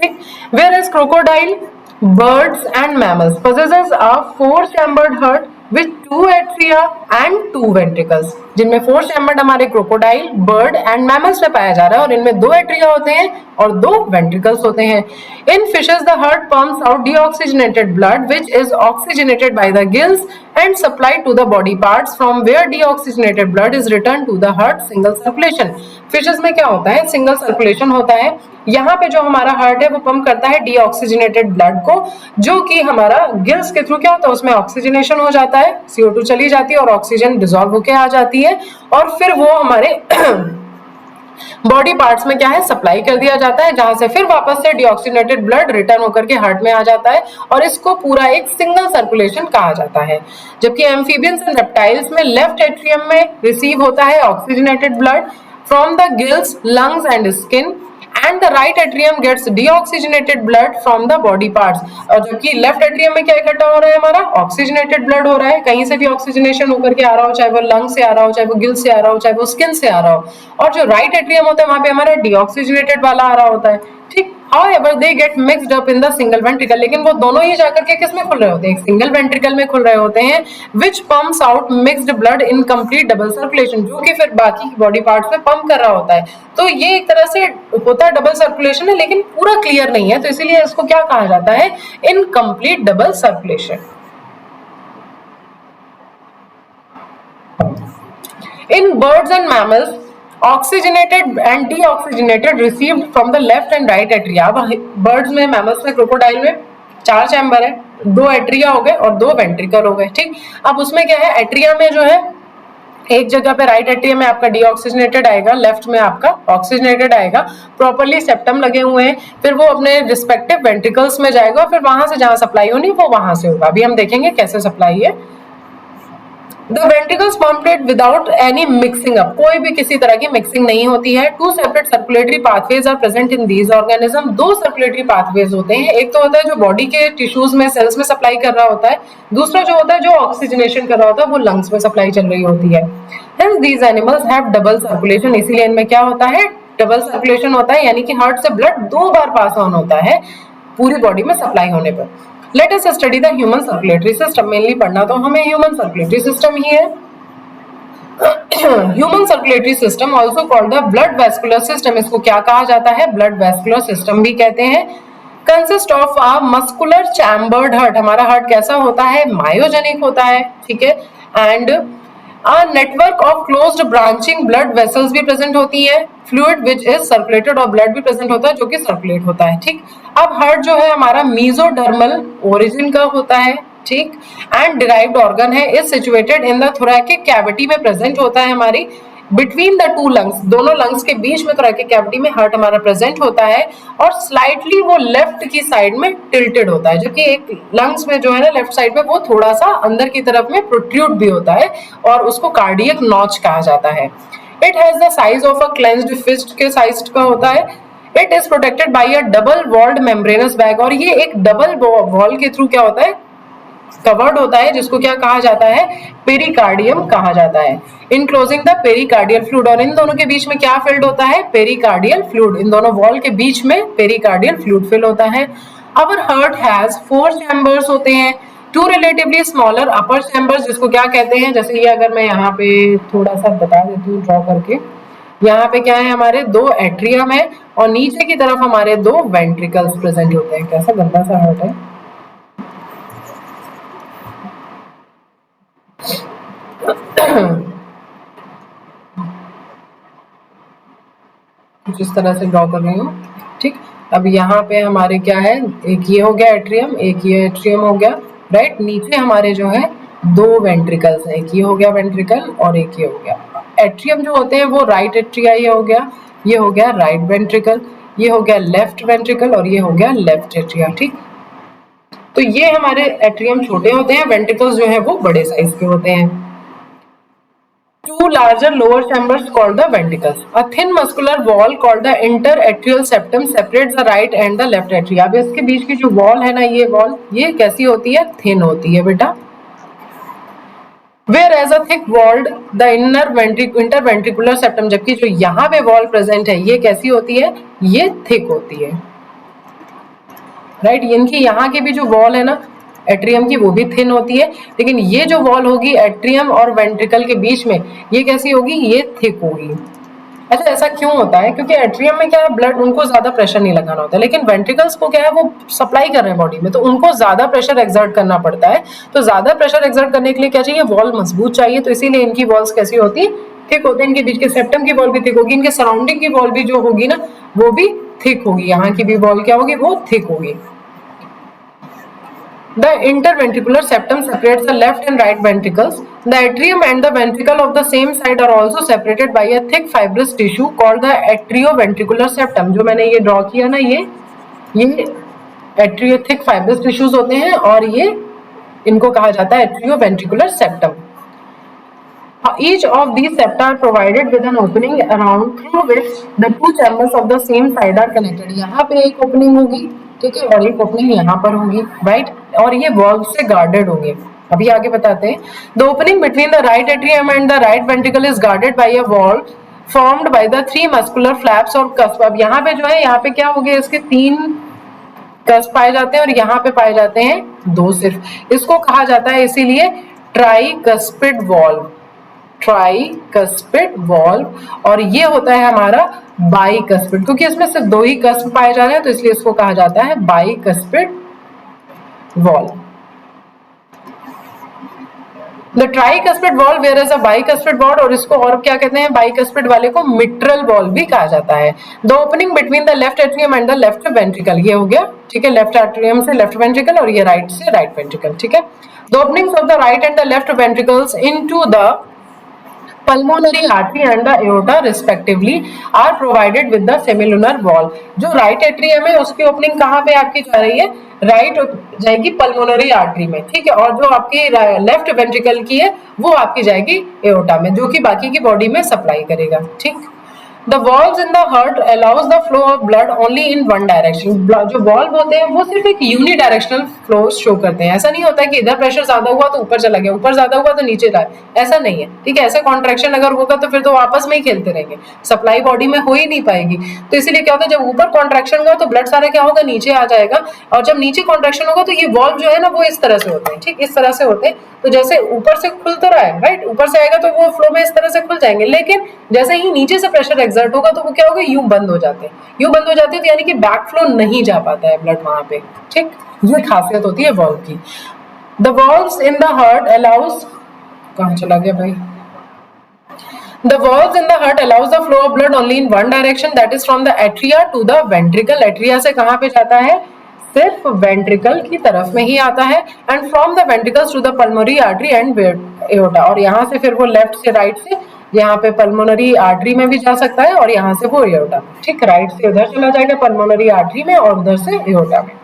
S1: ठीक, where is crocodile, birds and mammals possesses a four chambered heart with two atria and two ventricles, जिनमें फोर चैम्बर्ड हमारे क्रोकोडाइल, बर्ड एंड मैमल्स में पाया जा रहा है और इनमें दो एट्रिया होते हैं और दो वेंट्रिकल्स होते हैं। In fishes the heart pumps out deoxygenated blood which is oxygenated by the gills and supplied to the body parts from where deoxygenated blood is return to the heart single circulation. Fishes में क्या होता है, single circulation होता है। यहाँ पे जो हमारा हार्ट है वो पंप करता है डीऑक्सीजनेटेड ब्लड को, जो कि हमारा गिल्स के थ्रू क्या होता है, उसमें ऑक्सीजनेशन हो जाता है, CO2 चली जाती है और ऑक्सीजन डिसॉल्व होके आ जाती है और फिर वो हमारे बॉडी पार्ट्स में क्या है, सप्लाई कर दिया जाता है, जहां से फिर वापस से डीऑक्सीजनेटेड ब्लड रिटर्न होकर के हार्ट में आ जाता है और इसको पूरा एक सिंगल सर्कुलेशन कहा जाता है। जबकि एम्फीबियंस एंड रेप्टाइल्स में लेफ्ट एट्रियम में रिसीव होता है oxygenated blood from the gills, lungs and skin, and the right atrium gets deoxygenated blood from the body parts। और जबकि लेफ्ट एट्रियम में क्या इकट्ठा हो रहा है, हमारा ऑक्सीजनेटेड ब्लड हो रहा है, कहीं से भी ऑक्सीजनेशन होकर के आ रहा हो, चाहे वो लंग से आ रहा हो, चाहे वो गिल से आ रहा हो, चाहे वो स्किन से आ रहा हो। और जो राइट एट्रियम होता है वहां पे हमारा डीऑक्सीजनेटेड वाला आ रहा होता है। ठीक, however they get mixed up in the single ventricle, लेकिन वो दोनों ही जाकर के किस में खुल रहे होते हैं, सिंगल वेंट्रिकल में खुल रहे होते हैं, which pumps out mixed blood in complete double circulation, जो कि फिर बाकी बॉडी पार्ट्स में पंप कर रहा होता है। तो ये एक तरह से होता है डबल सर्कुलेशन है, लेकिन पूरा क्लियर नहीं है, तो इसीलिए इसको क्या कहा जाता है, incomplete double circulation. In birds and mammals, oxygenated and deoxygenated received from the left and right atria। अब बर्ड्स में, मैमल्स में, क्रोकोडाइल में चार चैम्बर है, दो एट्रिया हो गए और दो वेंट्रिकल हो गए। ठीक, अब उसमें क्या है, एट्रिया में जो है एक जगह पे राइट एट्रियम में आपका डीऑक्सीजनेटेड आएगा, लेफ्ट में आपका ऑक्सीजनेटेड आएगा, प्रॉपर्ली सेप्टम लगे हुए हैं, फिर वो अपने रिस्पेक्टिव वेंट्रिकल्स में जाएगा और फिर वहां से जहां सप्लाई होनी वो वहां से होगा। अभी हम देखेंगे कैसे सप्लाई है। The ventricles pumped it without any mixing up, कोई भी किसी तरह की मिक्सिंग नहीं होती है। Two separate circulatory pathways are present in these organisms। दो सर्कुलेटरी पाथवेज होते हैं, एक तो होता है जो बॉडी के टिश्यूज में, सेल्स में सप्लाई कर रहा होता है, दूसरा जो होता है जो ऑक्सीजनेशन कर रहा होता है वो लंग्स में सप्लाई चल रही होती है। Hence these animals have double circulation, इसीलिए इनमें क्या होता है, डबल सर्कुलेशन होता है, यानी कि हार्ट से ब्लड दो बार पास ऑन होता है पूरी बॉडी में सप्लाई होने पर। Let us study the human circulatory system। Mainly पढ़ना तो हमें ह्यूमन सर्कुलेटरी सिस्टम ही है। Human circulatory system also called the blood vascular system, इसको क्या कहा जाता है, ब्लड वेस्कुलर सिस्टम भी कहते हैं। Consist of a muscular chambered heart, हमारा हार्ट कैसा होता है, मायोजेनिक होता है, ठीक है, and a network of closed branching blood vessels भी प्रेजेंट होती है, फ्लूइड विच इज सर्कुलेटेड, और ब्लड भी प्रेजेंट होता है जो कि सर्कुलेट होता है, ठीक। अब हार्ट जो है हमारा मीजोडर्मल ओरिजिन का होता है, ठीक, एंड डिराइव्ड ऑर्गन है, is situated in the thoracic cavity में प्रेजेंट होता है हमारी बिटवीन द टू लंग्स, दोनों लंग्स के बीच में थोरैकिक कैविटी में हार्ट हमारा प्रेजेंट होता है, और स्लाइटली वो लेफ्ट की साइड में टिल्टेड होता है, जो कि एक लंग्स में जो है ना लेफ्ट साइड में वो थोड़ा सा अंदर की तरफ में प्रोट्रूड भी होता है, और उसको कार्डियक नॉच कहा जाता है। It has the size of a clenched fist के साइज का होता है। It is protected by a double walled membranous bag, और ये एक डबल वॉल के थ्रू क्या होता है, कवर्ड होता है, जिसको क्या कहा जाता है, पेरिकार्डियम कहा जाता है, इनक्लोजिंग द पेरिकार्डियल फ्लूइड, और इन दोनों के बीच में क्या फिल्ड होता है, पेरिकार्डियल फ्लूइड, इन दोनों वॉल के बीच में पेरिकार्डियल फ्लूइड फिल होता है। आवर हार्ट हैज 4 चैम्बर्स होते हैं, 2 रिलेटिवली स्मॉलर अपर चैम्बर्स, जिसको क्या कहते हैं, जैसे ये अगर मैं यहाँ पे थोड़ा सा बता देती हूँ ड्रॉ करके, यहाँ पे क्या है, हमारे 2 एट्रियम है, और नीचे की तरफ हमारे 2 वेंट्रिकल्स प्रेजेंट होते हैं। कैसा गंदा सा हार्ट है। कुछ इस तरह से ड्रॉ कर रही हूँ, ठीक। अब यहाँ पे हमारे क्या है, एक ये हो गया एट्रियम, एक ये एट्रियम हो गया, राइट। नीचे हमारे जो है 2 वेंट्रिकल्स है, एक ये हो गया वेंट्रिकल और एक ये हो गया। एट्रियम जो होते हैं वो राइट एट्रिया, ये हो गया राइट वेंट्रिकल, ये हो गया लेफ्ट वेंट्रिकल, और ये हो गया लेफ्ट एट्रिया, ठीक। तो ये हमारे एट्रियम छोटे होते हैं, वेंट्रिकल्स जो है वो बड़े साइज के होते हैं। 2 larger lower chambers called the ventricles. A thin muscular wall called the interatrial septum separates the right and the left atria. अब इसके बीच की जो वॉल है ना, ये वॉल ये कैसी होती है, थिन होती है बेटा। Whereas a thick walled the interventricular septum, जबकि जो यहाँ पे वॉल प्रेजेंट है ये कैसी होती है, ये थिक होती है, राइट। इनकी यहाँ की भी जो वॉल है ना एट्रियम की, वो भी थिन होती है, लेकिन ये जो वॉल होगी एट्रियम और वेंट्रिकल के बीच में, ये कैसी होगी, ये थिक होगी। अच्छा, ऐसा क्यों होता है, क्योंकि एट्रियम में क्या है, ब्लड उनको ज्यादा प्रेशर नहीं लगाना होता है, लेकिन वेंट्रिकल्स को क्या है, वो सप्लाई कर रहे हैं बॉडी में, तो उनको ज्यादा प्रेशर एक्सर्ट करना पड़ता है। तो ज्यादा प्रेशर एक्सर्ट करने के लिए क्या चाहिए, वॉल मजबूत चाहिए, तो इसीलिए इनकी वॉल्स कैसी होती है, थिक होते हैं। इनके बीच के सेप्टम की वॉल भी थिक होगी, इनके सराउंडिंग की वॉल भी जो होगी ना वो भी थिक होगी, यहाँ की भी वॉल क्या होगी, वो थिक होगी। The interventricular septum separates the left and right ventricles. The atrium and the ventricle of the same side are also separated by a thick fibrous tissue called the atrioventricular septum. जो मैंने ये draw किया ना, ये atrio thick fibrous tissues होते हैं, और ये इनको कहा जाता है atrioventricular septum. Each of these septa are provided with an opening around through which the 2 chambers of the same side are connected. यहाँ पे एक ओपनिंग होगी, ठीक है, और एक ओपनिंग यहाँ पर होगी, राइट, और ये वॉल्व से गार्डेड होंगे। अभी आगे बताते हैं। The opening between the right atrium and the right ventricle is guarded by a wall formed by the 3 muscular flaps और कस्प। अब यहाँ पे जो है, यहाँ पे क्या हो गया, इसके 3 कस्प पाए जाते हैं, और यहाँ पे पाए जाते हैं 2 सिर्फ। इसको कहा जाता है इसीलिए ट्राइकस्पिड वॉल्व, ट्राइकस्पिड वॉल्व, और ये होता है हमारा बाइकस्पिड, क्योंकि इसमें सिर्फ 2 ही कस्प पाए जा रहे हैं, तो इसलिए इसको कहा जाता है bicuspid valve. The tricuspid valve where is a bicuspid valve, और इसको और क्या कहते हैं, बाइकस्पिड वाले को मिट्रल वॉल्व भी कहा जाता है। The opening between the left atrium and the left ventricle, ये हो गया, ठीक है, लेफ्ट एट्रियम से लेफ्ट वेंट्रिकल, और ये राइट से राइट वेंट्रिकल, ठीक है। The openings of the right and the left ventricles into the pulmonary artery and the aorta respectively are provided with the semilunar wall. जो राइट एट्रियम है उसकी opening कहाँ पे आपकी जा रही है, राइट जाएगी पल्मोनरी आर्टरी में, ठीक है, और जो आपकी लेफ्ट वेंट्रिकल की है वो आपकी जाएगी एओर्टा में, जो कि बाकी की बॉडी में सप्लाई करेगा, ठीक। The valves in the heart allows the flow of blood only in one direction. जो valve होते हैं वो सिर्फ एक यूनिडायरेक्शनल फ्लो शो करते हैं। ऐसा नहीं होता कि इधर प्रेशर ज्यादा हुआ तो ऊपर चला गया, ऊपर ज्यादा हुआ तो नीचे जाए, ऐसा नहीं है, ठीक है। ऐसे कॉन्ट्रैक्शन अगर होगा तो फिर तो आपस में ही खेलते रहेंगे, सप्लाई बॉडी में हो ही नहीं पाएगी। तो इसीलिए क्या होता है, जब ऊपर कॉन्ट्रैक्शन होगा तो ब्लड सारा क्या होगा, नीचे आ जाएगा, और जब नीचे कॉन्ट्रैक्शन होगा तो ये वॉल्व जो है ना वो इस तरह से होते हैं, ठीक, इस तरह से होते हैं। तो जैसे ऊपर से खुल तो रहा है, राइट, ऊपर से आएगा तो वो फ्लो में इस तरह से खुल जाएंगे, लेकिन जैसे ही नीचे से प्रेशर एक्सर्ट होगा तो वो क्या होगा, यूं बंद हो जाते हैं, यूं बंद हो जाते हैं, तो यानी कि बैक फ्लो नहीं जा पाता है ब्लड वहां पे। ठीक, ये खासियत होती है वॉल्व की। The valves in the heart allows, कहाँ चला गया भाई, the valves in the heart allows the flow of blood only in one direction, that is from the atria to the ventricle। atria से कहाँ पे जाता है, सिर्फ वेंट्रिकल की तरफ में ही आता है, and from the ventricles to the pulmonary artery and aorta, और यहाँ से फिर वो लेफ्ट से राइट से यहाँ पे पल्मोनरी आर्टरी में भी जा सकता है और यहाँ से वो एओर्टा में। ठीक, राइट से उधर चला जाएगा पल्मोनरी आर्टरी में और उधर से एओर्टा में।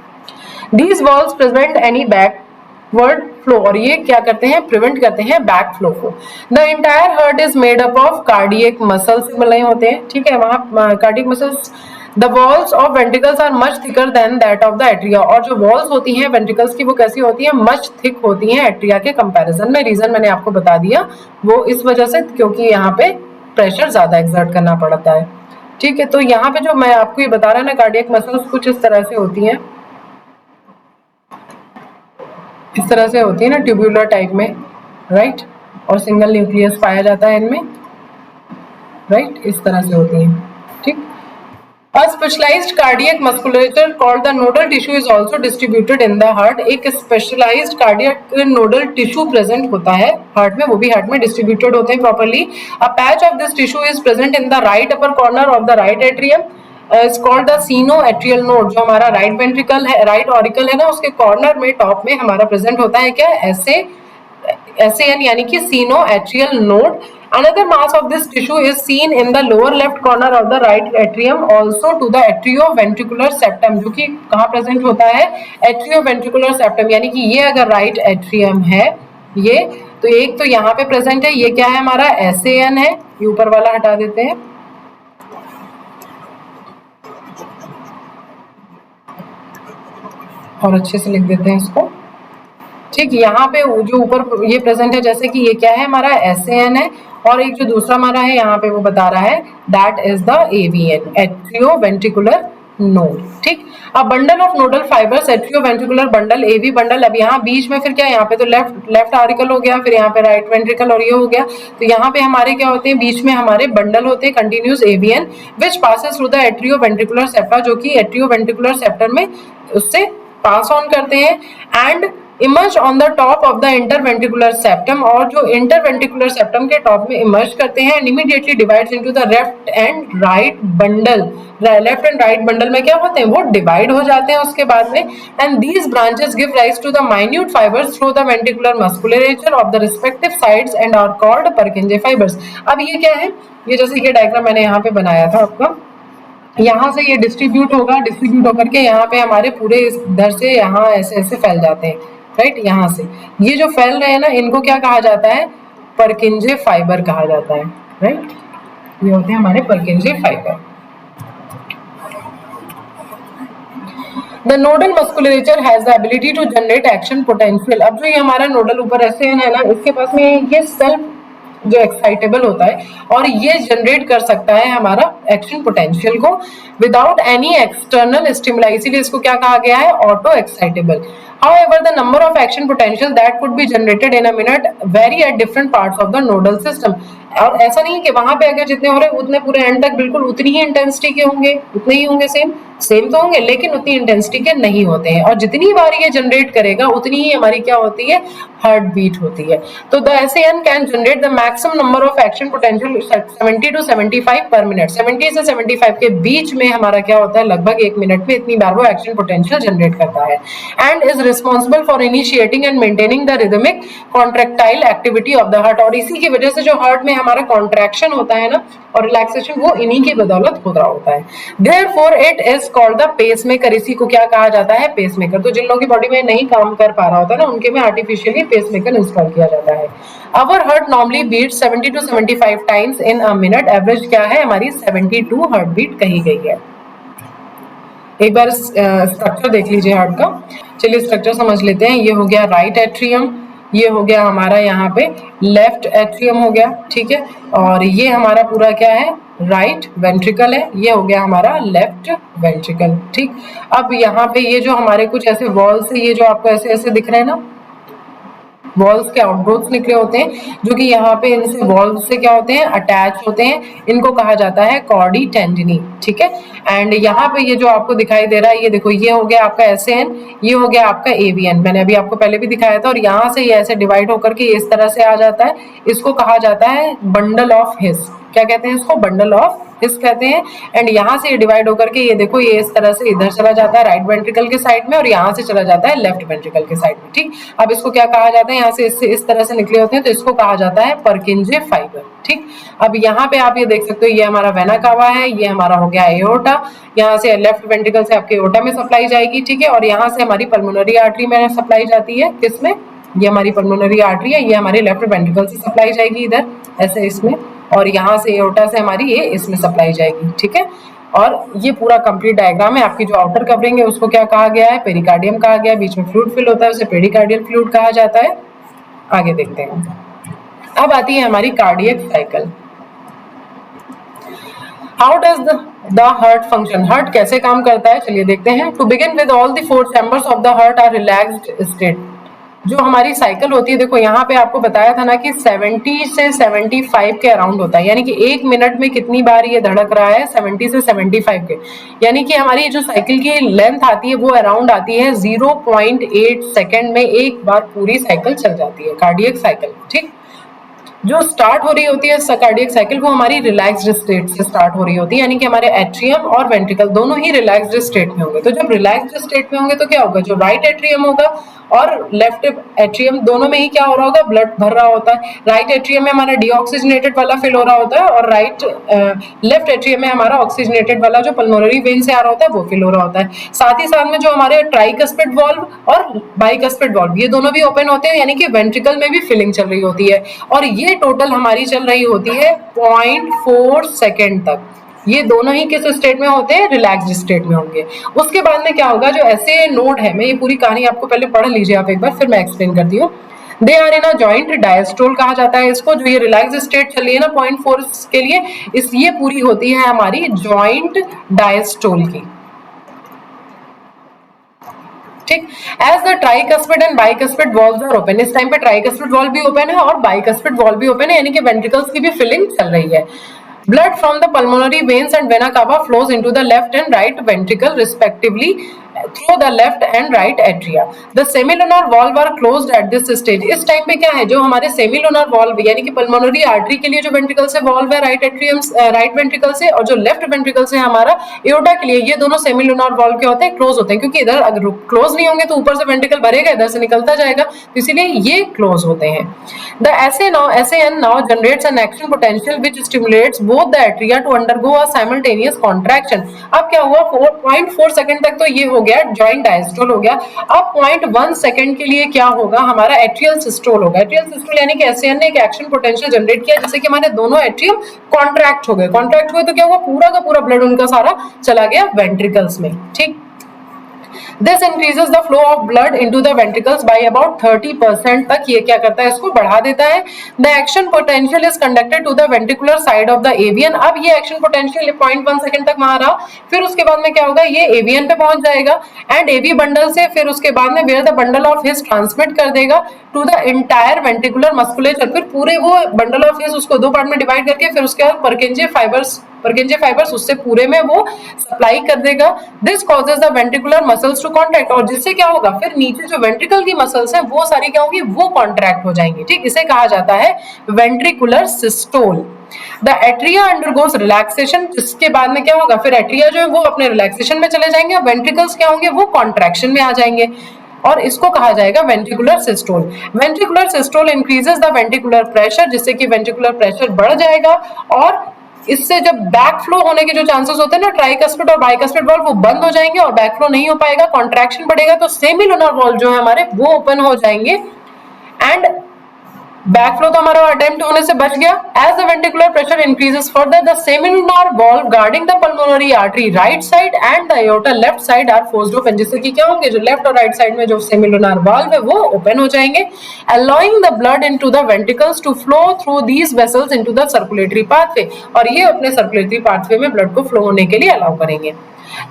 S1: These valves prevent any backward flow, और ये क्या करते हैं, प्रिवेंट करते हैं बैक फ्लो को। The entire heart is made up of cardiac muscles से बने होते हैं। ठीक है, वहां cardiac muscles. The walls of ventricles are much thicker than that of the atria, और जो वॉल्स होती हैं वेंट्रिकल्स की वो कैसी होती है, मच थिक होती हैं एट्रिया के कंपैरिजन में। रीजन मैंने आपको बता दिया, वो इस वजह से क्योंकि यहाँ पे प्रेशर ज्यादा एक्सर्ट करना पड़ता है। ठीक है, तो यहाँ पे जो मैं आपको ये बता रहा है ना, कार्डियक मसल्स कुछ इस तरह से होती हैं, इस तरह से होती है ना, ट्यूब्यूलर टाइप में, राइट, और सिंगल न्यूक्लियस पाया जाता है इनमें, राइट, इस तरह से होती है। ठीक, A specialized cardiac musculature called the nodal tissue is also distributed in the heart। एक specialized cardiac nodal tissue present होता है हार्ट में, वो भी हार्ट में डिस्ट्रीब्यूटेड होते हैं properly. A patch of this tissue is present in the right upper corner of the right atrium, is called the sinoatrial node। जो हमारा राइट वेंट्रिकल है, राइट ऑरिकल है ना, उसके कॉर्नर में टॉप में हमारा प्रेजेंट होता है क्या, SAN यानी कि sinoatrial node। Another mass of this tissue is seen in the lower left corner of the right atrium, also to the atrioventricular septum, जो कि कहाँ प्रेजेंट होता है, atrioventricular septum, यानी कि ये अगर राइट एट्रियम है ये, तो एक तो यहाँ पे प्रेजेंट है, ये क्या है हमारा SAN है, ये ऊपर वाला हटा देते हैं, और अच्छे से लिख देते हैं इसको। ठीक, यहाँ पे जो ऊपर ये प्रेजेंट है, जैसे कि ये क्या है हमारा SAN है, और एक जो दूसरा हमारा है यहाँ पे वो बता रहा है that is the AVN, atrioventricular node. ठीक, अब bundle of nodal fibres, atrioventricular bundle, AV bundle. अब यहाँ बीच में फिर क्या, यहाँ पे तो लेफ्ट आर्टिकल हो गया, फिर यहाँ पे राइट वेंट्रिकल और ये हो गया, तो यहाँ पे हमारे क्या होते हैं, बीच में हमारे बंडल होते हैं continuous AVN, which passes through the atrioventricular septa, जो कि एट्रियोवेंट्रिकुलर सेप्टर में उससे पास ऑन करते हैं, and emerge on the top of the interventricular septum, और जो इंटरवेंट्रिकुलर सेप्टम के टॉप में इमर्ज करते हैं, and immediately divides into the left and right bundle. Left and right bundle में क्या होते हैं, वो डिवाइड हो जाते हैं उसके बाद में, and these branches give rise to the minute fibres through the ventricular musculature of the respective sides and are called Purkinje fibres. अब ये क्या है, ये जैसे ये डायग्राम मैंने यहाँ पे बनाया था आपका, यहाँ से ये डिस्ट्रीब्यूट होगा, डिस्ट्रीब्यूट होकर के यहाँ पे हमारे पूरे इधर से यहाँ ऐसे ऐसे फैल जाते हैं, राइट। यहाँ से ये जो फैल रहे हैं ना, इनको क्या कहा जाता है, परकिंजे फाइबर कहा जाता है, राइट। ये होते हैं हमारे परकिंजे fibre. The nodal musculature has the ability to generate action potential। अब जो ये हमारा नोडल ऊपर ऐसे है ना, इसके पास में ये सेल्फ जो एक्साइटेबल होता है और ये जनरेट कर सकता है हमारा एक्शन पोटेंशियल को विदाउट एनी एक्सटर्नल स्टिमुलाई, इसीलिए इसको क्या कहा गया है, auto excitable. However, the number of action potential that could be generated in a minute vary at different parts of the nodal system। और ऐसा नहीं है कि वहां पे अगर जितने हो रहे उतने पूरे एंड तक बिल्कुल उतनी ही इंटेंसिटी के होंगे, उतने ही होंगे, सेम तो होंगे, लेकिन उतनी इंटेंसिटी के नहीं होते हैं। और जितनी बार ये जनरेट करेगा उतनी ही हमारी क्या होती है, हार्ट बीट होती है। तो the SAN can generate the maximum number of action potential 70 to 75 पर मिनट। 70 से 75 के बीच में हमारा क्या होता है, लगभग 1 मिनट में इतनी बार वो एक्शन पोटेंशियल जनरेट करता है। And is responsible for initiating and maintaining the rhythmic contractile activity of the heart. और इसी की वजह से जो हार्ट में हमारा कॉन्ट्रैक्शन होता है ना और रिलैक्सेशन, वो इन्हीं की बदौलत हो रहा होता है। Therefore it is called the pacemaker। इसी को क्या कहा जाता है, पेसमेकर। तो जिन लोगों की बॉडी में नहीं काम कर पा रहा होता ना, उनके में आर्टिफिशियली पेसमेकर इंस्टॉल किया जाता है। Our heart normally beats 70 to 75 times in a minute। Average क्या है हमारी, 72 हार्ट बीट कही गई है। एक बार स्ट्रक्चर देख लीजिए हार्ट का। चलिए स्ट्रक्चर समझ लेते हैं। ये हो गया राइट एट्रियम, ये हो गया हमारा यहाँ पे लेफ्ट एट्रियम हो गया, ठीक है। और ये हमारा पूरा क्या है, राइट वेंट्रिकल है। ये हो गया हमारा लेफ्ट वेंट्रिकल, ठीक। अब यहाँ पे ये जो हमारे कुछ ऐसे वॉल्स है, ये जो आपको ऐसे ऐसे दिख रहे हैं ना, वॉल्स के आउटग्रोथ निकले होते हैं, जो कि यहाँ पे इनसे वॉल्स से क्या होते हैं, अटैच होते हैं। इनको कहा जाता है कॉर्डी टेंडिनी, ठीक है। एंड यहाँ पे ये जो आपको दिखाई दे रहा है, ये देखो, ये हो गया आपका एसएन, ये हो गया आपका एवीएन, मैंने अभी आपको पहले भी दिखाया था। और यहाँ से ये ऐसे डिवाइड होकर के इस तरह से आ जाता है। इसको कहा जाता है बंडल ऑफ हिस। क्या कहते हैं इसको? बंडल ऑफ हिस कहते हैं। एंड यहाँ से ये डिवाइड होकर के ये देखो, ये इस तरह से इधर चला जाता है राइट वेंट्रिकल के साइड में, और यहाँ से चला जाता है लेफ्ट वेंट्रिकल के साइड में, ठीक। अब इसको क्या कहा जाता है? यहाँ से इससे इस तरह से निकले होते हैं, तो इसको कहा जाता है पर्किंजे फाइबर, ठीक। अब यहाँ पे आप ये देख सकते हो, ये हमारा वेना कावा है, ये हमारा हो गया एओर्टा। यहाँ से लेफ्ट वेंट्रिकल से आपके एओर्टा में सप्लाई जाएगी, ठीक है। और यहाँ से हमारी पल्मोनरी आर्टरी में सप्लाई जाती है, किसमें? ये हमारी पल्मोनरी आर्टरी है, ये हमारे लेफ्ट वेंट्रिकल से सप्लाई जाएगी इधर ऐसे इसमें, और यहाँ से एओर्टा से हमारी ये इसमें सप्लाई जाएगी, ठीक है। और ये पूरा कंप्लीट डायग्राम है। आपकी जो आउटर कवरिंग है उसको क्या कहा गया है? पेरिकार्डियम कहा गया है। बीच में फ्लूइड फिल होता है, उसे पेरिकार्डियल फ्लूइड कहा जाता है। आगे देखते हैं। अब आती है हमारी cardiac cycle. How does the heart function? Heart कैसे काम करता है, चलिए देखते हैं। To begin with all the 4 chambers of the heart are relaxed state. जो हमारी साइकिल होती है, देखो यहाँ पे आपको बताया था ना कि 70 से 75 के अराउंड होता है, यानी कि 1 मिनट में कितनी बार ये धड़क रहा है? 70 से 75 के। यानी कि हमारी जो साइकिल की लेंथ आती है वो अराउंड आती है 0.8 सेकेंड में एक बार पूरी साइकिल चल जाती है, कार्डियक साइकिल, ठीक। जो स्टार्ट हो रही होती है कार्डियक साइकिल, वो हमारी रिलैक्स्ड स्टेट से स्टार्ट हो रही होती है, यानी कि हमारे एट्रियम और वेंट्रिकल दोनों ही रिलैक्स्ड स्टेट में होंगे। तो जब रिलैक्स्ड स्टेट में होंगे तो क्या होगा? जो राइट एट्रियम होगा और लेफ्ट एट्रियम दोनों में ही क्या हो रहा होगा? ब्लड भर रहा होता है। राइट एट्रियम में हमारा डीऑक्सीजनेटेड वाला फिल हो रहा होता है, और लेफ्ट एट्रियम में हमारा ऑक्सीजनेटेड वाला जो पल्मोनरी वेन से आ रहा होता है वो फिल हो रहा होता है। साथ ही साथ में जो हमारे ट्राइकस्पिड वाल्व और बाइकस्पिड वाल्व, ये दोनों भी ओपन होते हैं, यानी कि वेंट्रिकल में भी फिलिंग चल रही होती है। और ये टोटल हमारी चल रही होती है 0.4 सेकेंड तक। ये दोनों ही किस स्टेट में होते हैं? रिलैक्स्ड स्टेट में होंगे। उसके बाद में क्या होगा? जो ऐसे नोड है, मैं ये पूरी कहानी आपको पहले पढ़ लीजिए आप एक बार, फिर मैं एक्सप्लेन करती हूँ। They are in a joint diastole कहा जाता है इसको। जो ये रिलैक्स स्टेट चल रही है ना 0.4 के लिए, ये पूरी होती है हमारी जॉइंट डायस्टोल की, ठीक। As the tricuspid and bicuspid valves are open, इस टाइम पे ट्राइकस्पिड वॉल्व भी ओपन है और बाइकस्पिड वॉल्व भी ओपन है, यानी कि वेंट्रिकल्स की भी फिलिंग चल रही है। Blood from the pulmonary veins and vena cava flows into the left and right ventricle respectively through the left and right atria. The semilunar valve are closed at this stage. इस time पे क्या है? जो हमारे semilunar valve यानी कि pulmonary artery के लिए जो वेंट्रिकल से वॉल्व है राइट एट्रियम राइट वेंट्रिकल से, और जो लेफ्ट वेंट्रिकल से हमारा एओर्टा के लिए, ये दोनों सेमिलुनर वॉल्व क्या होते हैं? क्लोज होते हैं, क्योंकि इधर अगर क्लोज नहीं होंगे तो ऊपर से वेंट्रिकल भरेगा, इधर से निकलता जाएगा, तो इसीलिए ये क्लोज होते हैं। The SAN now generates an action potential which stimulates both the atria to undergo a simultaneous contraction. अब क्या हुआ? 4.4 सेकंड तक तो ये हो गया जॉइंट डायस्टोल हो गया। अब 0.1 सेकंड के लिए क्या होगा? हमारा एट्रियल सिस्टोल होगा। एट्रियल सिस्टोल यानी कि SAN ने एक एक्शन पोटेंशियल जनरेट किया, जिससे कि हमारे दोनों एट्रियम कॉन्ट्रैक्ट हो गए। कॉन्ट्रैक्ट हुए तो क्या हुआ? पूरा का पूरा ब्लड उनका सारा चला गया वेंट्रिकल्स में, ठीक। This increases the flow of blood into the ventricles by about 30% तक ये क्या करता है? इसको बढ़ा देता है। The action potential is conducted to the ventricular side of the AVN. अब ये action potential 0.1 सेकंड तक वहां रहा, फिर उसके बाद में क्या होगा? ये AVN पे पहुंच जाएगा एंड AV बंडल से फिर उसके बाद में where the bundle of his transmit कर देगा to the entire ventricular musculature। फिर पूरे वो बंडल ऑफ हिस उसको दो पार्ट में डिवाइड करके फिर उसके बाद Purkinje फाइबर्स उससे पूरे में वो सप्लाई कर देगा। This causes the ventricular muscles to contract, और जिससे क्या होगा? फिर नीचे जो वेंट्रिकल की मसल्स है वो सारी क्या होगी? वो कॉन्ट्रैक्ट हो जाएंगी, ठीक। इसे कहा जाता है ventricular systole. The atria undergoes relaxation, जिसके बाद में क्या होगा? फिर एट्रिया जो है वो अपने रिलैक्सेशन में चले जाएंगे और वेंट्रिकल्स क्या होंगे? वो कॉन्ट्रैक्शन में आ जाएंगे, और इसको कहा जाएगा ventricular systole. Ventricular systole increases the ventricular pressure, जिससे कि वेंट्रिकुलर प्रेशर बढ़ जाएगा, और इससे जब बैक फ्लो होने के जो चांसेस होते हैं ना ट्राइकस्पिड और बाइकस्पिड वॉल्व, वो बंद हो जाएंगे और बैक फ्लो नहीं हो पाएगा, कॉन्ट्रैक्शन बढ़ेगा, तो सेमिलुनर वॉल्व जो है हमारे वो ओपन हो जाएंगे एंड बैक फ्लो तो हमारा अटेम्प्ट होने से बच गया। As the ventricular pressure increases further, the semilunar valve guarding the pulmonary artery right side and the aorta left side are forced open, जिससे कि क्या होंगे? जो लेफ्ट और राइट साइड में जो सेमिलुनर वॉल्व है वो ओपन हो जाएंगे, allowing the blood into the ventricles to flow through these vessels into the circulatory pathway, और ये अपने सर्कुलेटरी पाथवे में ब्लड को फ्लो होने के लिए अलाउ करेंगे।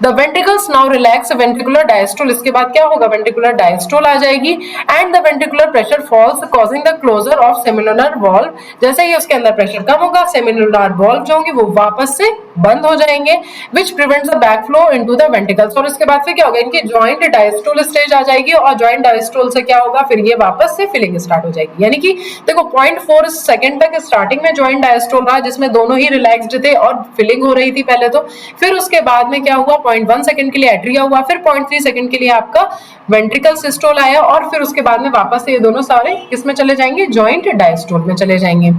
S1: The ventricles now relax, ventricular diastole, इसके बाद क्या होगा, वेंट्रिकुलर डायस्टोल आ जाएगी and the ventricular pressure falls causing the closure of semilunar valve, जैसे ही उसके अंदर प्रेशर कम होगा सेमिलुनर वॉल्व जो होंगे वो वापस से बंद हो जाएंगे which prevents the backflow into the ventricles. और इसके बाद फिर क्या होगा, इनकी जॉइंट डायस्टोल स्टेज आ जाएगी और जॉइंट डायस्टोल से क्या होगा, फिर ये वापस से फिलिंग स्टार्ट हो जाएगी। यानी कि देखो 0.4 सेकंड तक स्टार्टिंग में जॉइंट डायस्टोल रहा जिसमें दोनों ही रिलैक्स्ड थे और फिलिंग हो रही थी पहले तो, फिर उसके बाद में क्या हुआ, 0.1 सेकंड के लिए एट्रिया हुआ, फिर 0.3 सेकंड के लिए आपका वेंट्रिकल सिस्टोल आया और फिर उसके बाद में वापस से ये दोनों सारे किसमें चले जाएंगे, जॉइंट डायस्टोल में चले जाएंगे।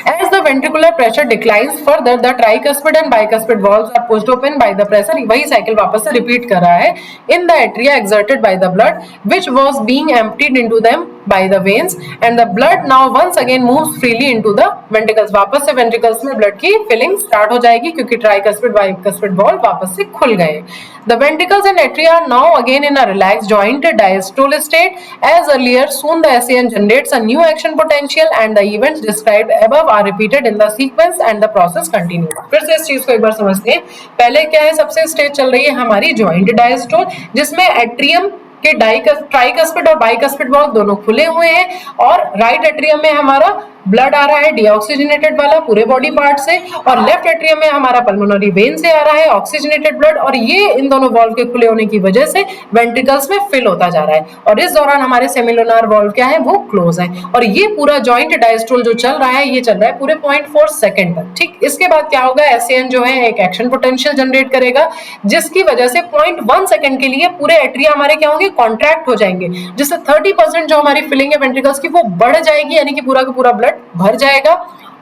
S1: As the ventricular pressure declines further, the tricuspid and bicuspid valves are pushed open by the pressure, वही साइकिल वापस से रिपीट कर रहा है, in the atria exerted by the blood which was being emptied into them by the veins and the blood now once again moves freely into the ventricles, वापस से ventricles में blood की filling start हो जाएगी क्योंकि tricuspid bicuspid valve वापस से खुल गए। The ventricles and atria are now again in a relaxed joint diastole state as earlier. Soon the SCN generates a new action potential and the events described above are repeated in the sequence and the process continues। फिर से इस चीज को एक बार समझते हैं। पहले क्या है, सबसे स्टेज चल रही है हमारी जॉइंट डायस्टोल जिसमें एट्रियम के ट्राइकस्पिड और बाइकस्पिड वॉल्व दोनों खुले हुए हैं और राइट एट्रियम में हमारा ब्लड आ रहा है डीऑक्सीजनेटेड वाला पूरे बॉडी पार्ट से और लेफ्ट एट्रियम में हमारा पल्मोनरी वेन से आ रहा है ऑक्सीजनेटेड ब्लड और ये इन दोनों वॉल्व के खुले होने की वजह से वेंट्रिकल्स में फिल होता जा रहा है और इस दौरान हमारे सेमिलुनर वॉल्व क्या है, वो क्लोज है और ये पूरा जॉइंट डायस्टोल जो चल रहा है ये चल रहा है पूरे 0.4 सेकंड तक। ठीक, इसके बाद क्या होगा, एसएन जो है एक एक्शन पोटेंशियल जनरेट करेगा जिसकी वजह से 0.1 सेकंड के लिए पूरे एट्रिया हमारे क्या होंगे, कॉन्ट्रैक्ट हो जाएंगे जिससे 30% जो हमारी फिलिंग है वेंट्रिकल्स की वो बढ़ जाएगी यानी कि पूरा का पूरा ब्लड भर जाएगा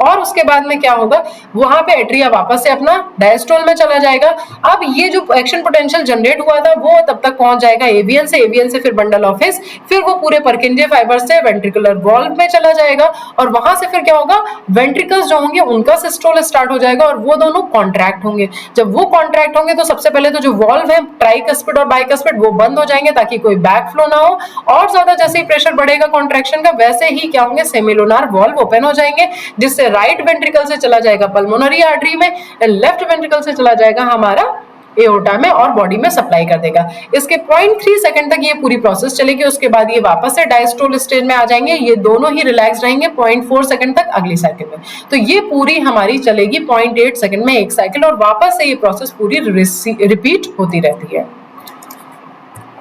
S1: और उसके बाद में क्या होगा, वहां पे एट्रिया वापस से अपना डायस्टोल में चला जाएगा। अब ये जो एक्शन पोटेंशियल जनरेट हुआ था वो तब तक पहुंच जाएगा एवियन से फिर बंडल ऑफ हिस, फिर वो पूरे परकिंजे फाइबर से वेंट्रिकुलर वॉल्व में चला जाएगा और वहां से फिर क्या होगा, वेंट्रिकल्स जो होंगे उनका सिस्टोल स्टार्ट हो जाएगा और वो दोनों कॉन्ट्रैक्ट होंगे। जब वो कॉन्ट्रैक्ट होंगे तो सबसे पहले तो जो वॉल्व है ट्राइकस्पिड और बाइकस्पिड वो बंद हो जाएंगे ताकि कोई बैक फ्लो ना हो और ज्यादा जैसे ही प्रेशर बढ़ेगा कॉन्ट्रैक्शन का वैसे ही क्या होंगे, सेमिलुनर वॉल्व ओपन हो जाएंगे जिससे राइट वेंट्रिकल से चला जाएगा पल्मोनरी आर्टरी में एंड लेफ्ट वेंट्रिकल से चला जाएगा हमारा एओर्टा में और बॉडी में सप्लाई कर देगा। इसके 0.3 सेकंड तक ये पूरी प्रोसेस चलेगी, उसके बाद ये वापस से डायस्टोल स्टेज में आ जाएंगे, ये दोनों ही रिलैक्स रहेंगे 0.4 सेकंड तक अगली साइकिल में। तो ये पूरी हमारी चलेगी 0.8 सेकंड में एक साइकिल और वापस से ये प्रोसेस पूरी रिपीट होती रहती है।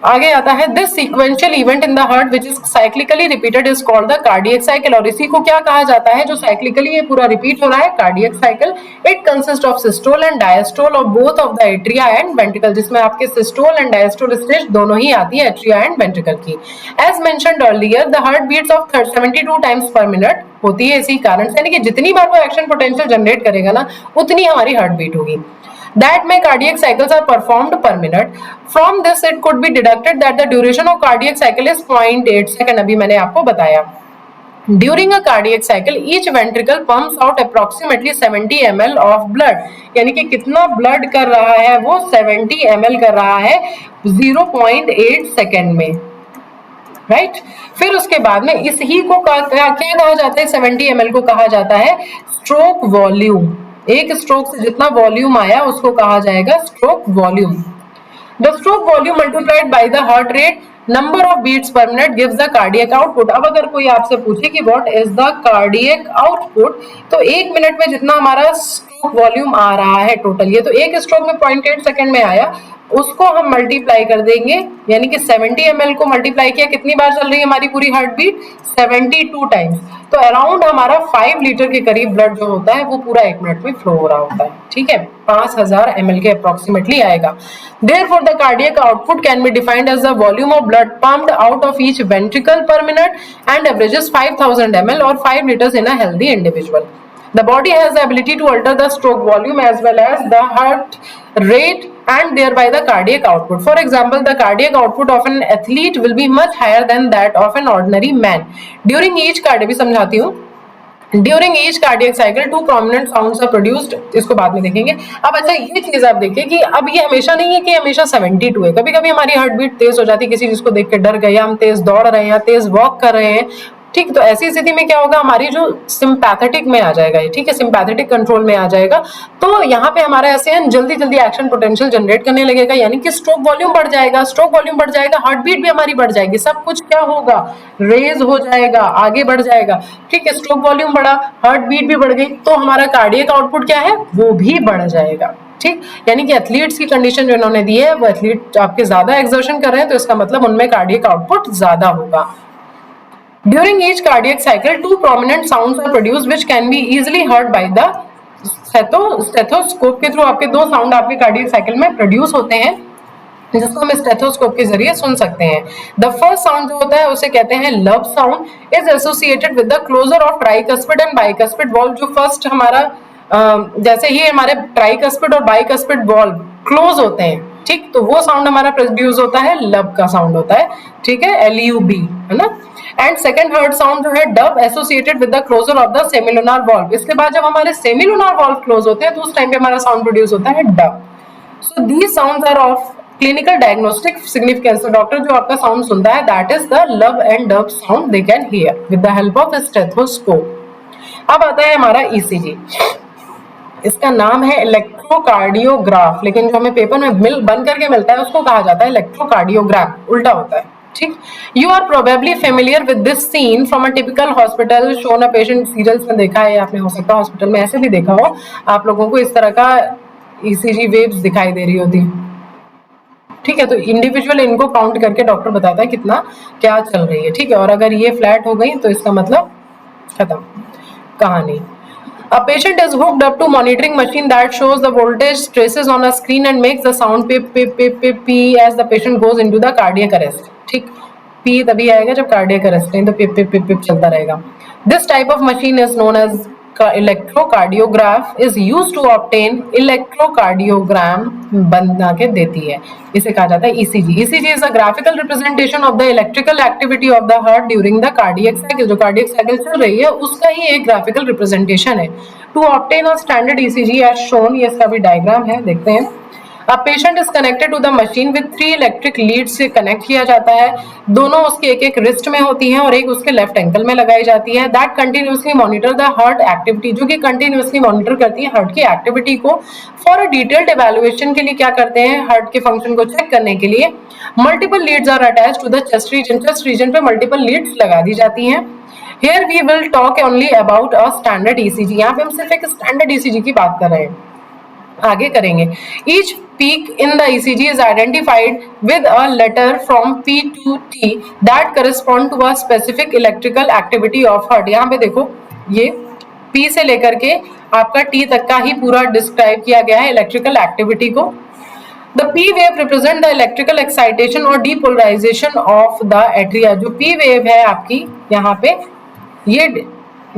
S1: आगे आता है this sequential event in the heart which is cyclically repeated is called the cardiac cycle और इसी को क्या कहा जाता है, जो साइक्लिकली ये पूरा रिपीट हो रहा है, cardiac cycle. It consist of systole and diastole of both of the atria and ventricle, जिसमें आपके सिस्टोल एंड डायस्टोल स्टेज दोनों ही आती है एट्रिया एंड वेंट्रिकल की। As mentioned earlier the heart beats of 72 times per minute होती है इसी कारण से, यानी कि जितनी बार वो एक्शन पोटेंशियल जनरेट करेगा ना उतनी हमारी हार्ट बीट होगी। That may cardiac cycles are performed per minute. From this it could be deducted that the duration of cardiac cycle is 0.8 second, अभी मैंने आपको बताया। During a cardiac cycle, each ventricle pumps out approximately 70 ml of blood, यानी कि कितना blood कर रहा है वो 70 ml कर रहा है 0.8 सेकेंड में, राइट। फिर उसके बाद में इस ही को क्या कहा जाता है, 70 ml को कहा जाता है स्ट्रोक वॉल्यूम। एक स्ट्रोक से जितना वॉल्यूम आया उसको कहा जाएगा stroke volume. The stroke volume multiplied by the heart rate number of beats per minute gives the cardiac output. अब अगर कोई आपसे पूछे कि what is the cardiac output, तो एक मिनट में जितना हमारा स्ट्रोक वॉल्यूम आ रहा है टोटल, ये तो एक स्ट्रोक में 0.8 सेकंड में आया, उसको हम मल्टीप्लाई कर देंगे, यानी कि 70 ml को मल्टीप्लाई किया, कितनी बार चल रही है हमारी पूरी हार्ट बीट, 72 टाइम्स। तो अराउंड हमारा 5 लीटर के करीब ब्लड जो होता है वो पूरा एक मिनट में फ्लो हो रहा होता है, ठीक है, 5000 ml के अप्रोक्सीमेटली आएगा। Therefore, the cardiac output can be defined as the volume of blood pumped out of each ventricle per minute and averages 5000 ml or 5 liters in a healthy individual. The body has the ability to alter the stroke volume as well as the heart rate and thereby the cardiac output. For example, the cardiac output of an athlete will be much higher than that of an ordinary man. During each cardiac, समझाती हूँ, During each cardiac cycle, two prominent sounds are produced. इसको बाद में देखेंगे। अब अच्छा ये चीज आप देखिए कि अब ये हमेशा नहीं है कि हमेशा 72 है, कभी कभी हमारी हार्ट बीट तेज हो जाती है, किसी चीज को देख के डर गए, हम तेज दौड़ रहे हैं, तेज वॉक कर रहे हैं, ठीक, तो ऐसी स्थिति में क्या होगा, हमारी जो सिंपैथेटिक में आ जाएगा ये, ठीक है, सिंपैथेटिक कंट्रोल में आ जाएगा। तो यहाँ पे हमारा ऐसे जल्दी जल्दी एक्शन पोटेंशियल जनरेट करने लगेगा, यानी कि स्ट्रोक वॉल्यूम बढ़ जाएगा, स्ट्रोक वॉल्यूम बढ़ जाएगा, हार्ट बीट भी हमारी बढ़ जाएगी, सब कुछ क्या होगा, रेज हो जाएगा, आगे बढ़ जाएगा। ठीक है, स्ट्रोक वॉल्यूम बढ़ा, हार्ट बीट भी बढ़ गई, तो हमारा कार्डियक आउटपुट क्या है, वो भी बढ़ जाएगा। ठीक, यानी कि एथलीट्स की कंडीशन जो इन्होंने दी है, वो एथलीट आपके ज्यादा एक्सर्शन कर रहे हैं, तो इसका मतलब उनमें कार्डियक आउटपुट ज्यादा होगा। During each cardiac cycle, two prominent sounds are produced which can be easily heard by the stethoscope के थ्रू आपके दो साउंड आपके कार्डियक साइकिल में प्रोड्यूस होते हैं, जिसको हम स्टेथोस्कोप के जरिए सुन सकते हैं। द फर्स्ट साउंड जो होता है उसे कहते हैं lub sound, is associated with the closure of tricuspid and bicuspid valve. जो फर्स्ट हमारा जैसे ही हमारे ट्राइकस्पिड और बाइकस्पिड वॉल्व क्लोज होते हैं, ठीक, तो वो साउंड हमारा प्रोड्यूस होता है, लब का साउंड होता है, ठीक है, LUB, है ना। एंड सेकंड हर्ड साउंड जो है dub, associated with the closure of the semilunar valve. इसके बाद जब हमारे सेमिलुनार वॉल्व क्लोज होते हैं तो उस टाइम पे हमारा साउंड प्रोड्यूस होता है dub. So these sounds are of clinical diagnostic significance. तो डॉक्टर जो आपका साउंड सुनता है, that is the lub and dub sound they can hear with the help of stethoscope. अब आता है हमारा ECG। इसका नाम है इलेक्ट्रोकार्डियोग्राफ, लेकिन जो हमें पेपर में बन करके मिलता है उसको कहा जाता है इलेक्ट्रोकार्डियोग्राम, उल्टा होता है। ठीक, you are probably familiar with this scene from a typical hospital shown a patient. Serials में देखा है आपने, हो सकता है हॉस्पिटल में ऐसे भी देखा हो, आप लोगों को इस तरह का ECG वेव्स दिखाई दे रही होती। ठीक है, तो इंडिविजुअल इनको काउंट करके डॉक्टर बताता है कितना क्या चल रही है। ठीक है, और अगर ये फ्लैट हो गई तो इसका मतलब खत्म कहानी। A patient is hooked up to monitoring machine that shows the voltage traces on a screen and makes the sound pip pip pip pip p as the patient goes into the cardiac arrest. ठीक, p तभी आएगा जब cardiac arrest नहीं तो pip pip pip pip चलता रहेगा। This type of machine is known as electrocardiograph is used to obtain electrocardiogram बना के देती है, इसे कहा जाता है ECG। ECG is a graphical representation of the electrical activity of the heart during the cardiac cycle। जो cardiac cycle चल रही है उसका ही एक graphical representation है। To obtain a standard ECG as shown, ये इसका भी डायग्राम है, देखते हैं। A patient is connected to the machine with 3 electric leads से कनेक्ट किया जाता है, दोनों उसके एक एक रिस्ट में होती हैं और एक उसके लेफ्ट एंकल में लगाई जाती है। That continuously monitor the heart activity, जो कि कंटिन्यूसली मॉनिटर करती है हार्ट की एक्टिविटी को। फॉर अ डिटेल्ड एवेल्युएशन के लिए क्या करते हैं, हार्ट के फंक्शन को चेक करने के लिए multiple leads are attached to the chest region. Chest region पे मल्टीपल लीड्स लगा दी जाती हैं। Here we will talk only about a standard ECG। यहाँ पे हम सिर्फ एक स्टैंडर्ड ECG की बात कर रहे हैं, आगे करेंगे। Each peak in the ECG is identified with a letter from P to T that correspond to a specific electrical activity of heart। यहाँ पे देखो, ये P से लेकर के आपका T तक का ही पूरा डिस्क्राइब किया गया है इलेक्ट्रिकल एक्टिविटी को। The P wave represent the electrical excitation और depolarization of the atria। जो P wave है आपकी यहाँ पे, ये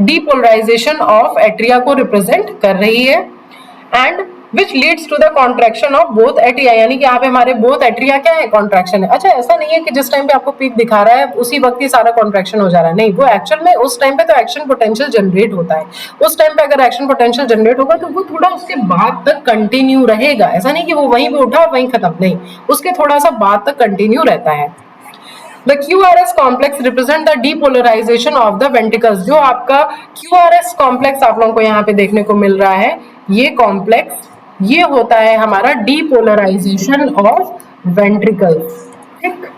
S1: depolarization of atria को रिप्रेजेंट कर रही है। And which leads to the contraction of both atria, यानी कि यहाँ पे हमारे both atria क्या है, कॉन्ट्रैक्शन है। अच्छा, ऐसा नहीं है कि जिस टाइम पे आपको पीक दिखा रहा है उसी वक्त ही सारा कॉन्ट्रैक्शन हो जा रहा है, नहीं, वो एक्चुअल में उस टाइम पे तो एक्शन पोटेंशियल जनरेट होता है। उस टाइम पे अगर एक्शन पोटेंशियल जनरेट होगा तो वो थोड़ा उसके बाद तक कंटिन्यू रहेगा, ऐसा नहीं कि वो वहीं पे उठा वहीं खत्म, नहीं, उसके थोड़ा सा बाद तक कंटिन्यू रहता है। The QRS complex represent the depolarization of the ventricles। जो आपका QRS complex आप लोगों को यहाँ पे देखने को मिल रहा है, ये कॉम्प्लेक्स, ये होता है हमारा डीपोलराइजेशन ऑफ वेंट्रिकल्स। ठीक,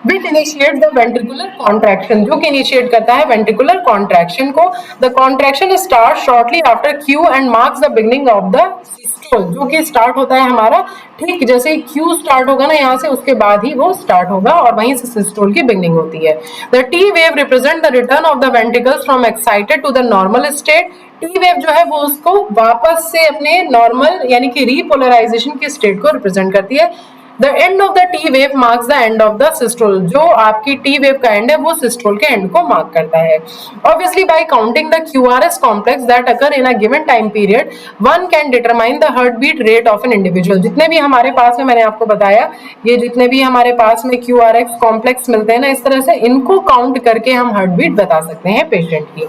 S1: which initiates the ventricular contraction, जो कि इनिशिएट करता है वेंट्रिकुलर कॉन्ट्रैक्शन को। The contraction starts shortly after Q and marks the beginning of the systole, जो कि स्टार्ट होता है हमारा ठीक जैसे ही Q स्टार्ट होगा ना यहाँ से, उसके बाद ही वो स्टार्ट होगा और वहीं से सिस्टोल की बिगनिंग होती है। The T wave represent the return of the ventricles from excited to the normal state। T wave जो है वो उसको वापस से अपने नॉर्मल यानी कि रीपोलराइजेशन की स्टेट को रिप्रेजेंट करती है। The end of the T wave marks the end of the systole। जो आपकी T wave का एंड है वो सिस्टोल के एंड को मार्क करता है। Obviously by counting the QRS complex that occur in a given time period, one can determine the heartbeat rate of an individual। जितने भी हमारे पास में, मैंने आपको बताया, ये जितने भी हमारे पास में QRS complex मिलते हैं ना, इस तरह से इनको काउंट करके हम हार्ट बीट बता सकते हैं पेशेंट की।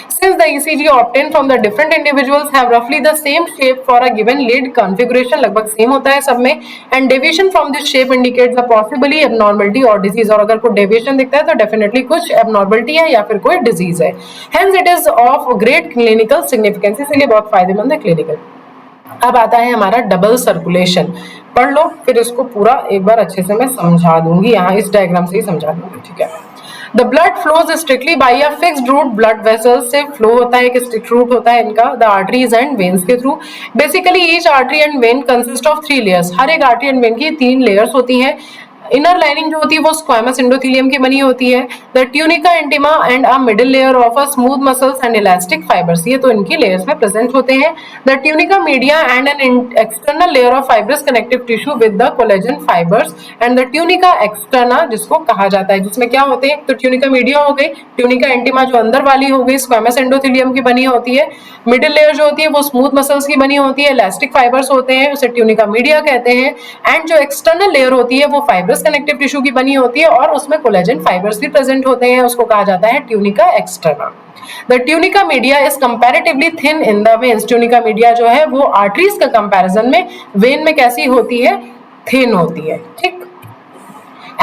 S1: Since the ECG obtained from the different individuals have roughly the same shape for a given lid configuration, लगभग सेम होता है सब में, and deviation from this shape indicates a possibly abnormality or disease, और अगर कोई deviation दिखता है तो definitely कुछ abnormality है या फिर कोई disease है. Hence it is of great clinical significance, इसलिए बहुत फायदेमंद है clinical. अब आता है हमारा डबल सर्कुलेशन. पढ़ लो, फिर इसको पूरा एक बार अच्छे से मैं समझा दूंगी, यहाँ इस डायग्राम से ही समझा दूंगी, ठीक है. The blood flows strictly by a fixed route blood vessels से flow होता है, एक strict route होता है इनका, the arteries and veins के through. Basically each artery and vein consist of 3 layers. हर एक artery and vein की 3 layers होती हैं. इनर लाइनिंग जो होती है वो स्क्वामस एंडोथेलियम की बनी होती है. The tunica intima and a middle layer of a smooth muscles and elastic fibres, ये तो इनकी लेयर्स में प्रेजेंट होते हैं. The tunica media and an external layer of fibrous connective tissue with the collagen fibres and the tunica externa जिसको कहा जाता है, जिसमें क्या होते हैं, तो ट्यूनिका मीडिया हो गई, ट्यूनिका इंटिमा जो अंदर वाली हो गई स्क्वामस एंडोथेलियम की बनी होती है, मिडिल लेयर जो होती है वो स्मूथ मसल्स की बनी होती है, इलास्टिक फाइबर्स होते हैं, उसे ट्यूनिका मीडिया कहते हैं. एंड जो एक्सटर्नल लेयर होती है वो फाइब्रस कनेक्टिव टिश्यू की बनी होती है और उसमें कोलेजन फाइबर्स भी प्रेजेंट होते हैं, उसको कहा जाता है tunica externa. The tunica media is comparatively thin in the veins. Tunica media जो है वो आर्टरीज के कंपैरिजन में वेन में कैसी होती है, थिन होती है, ठीक.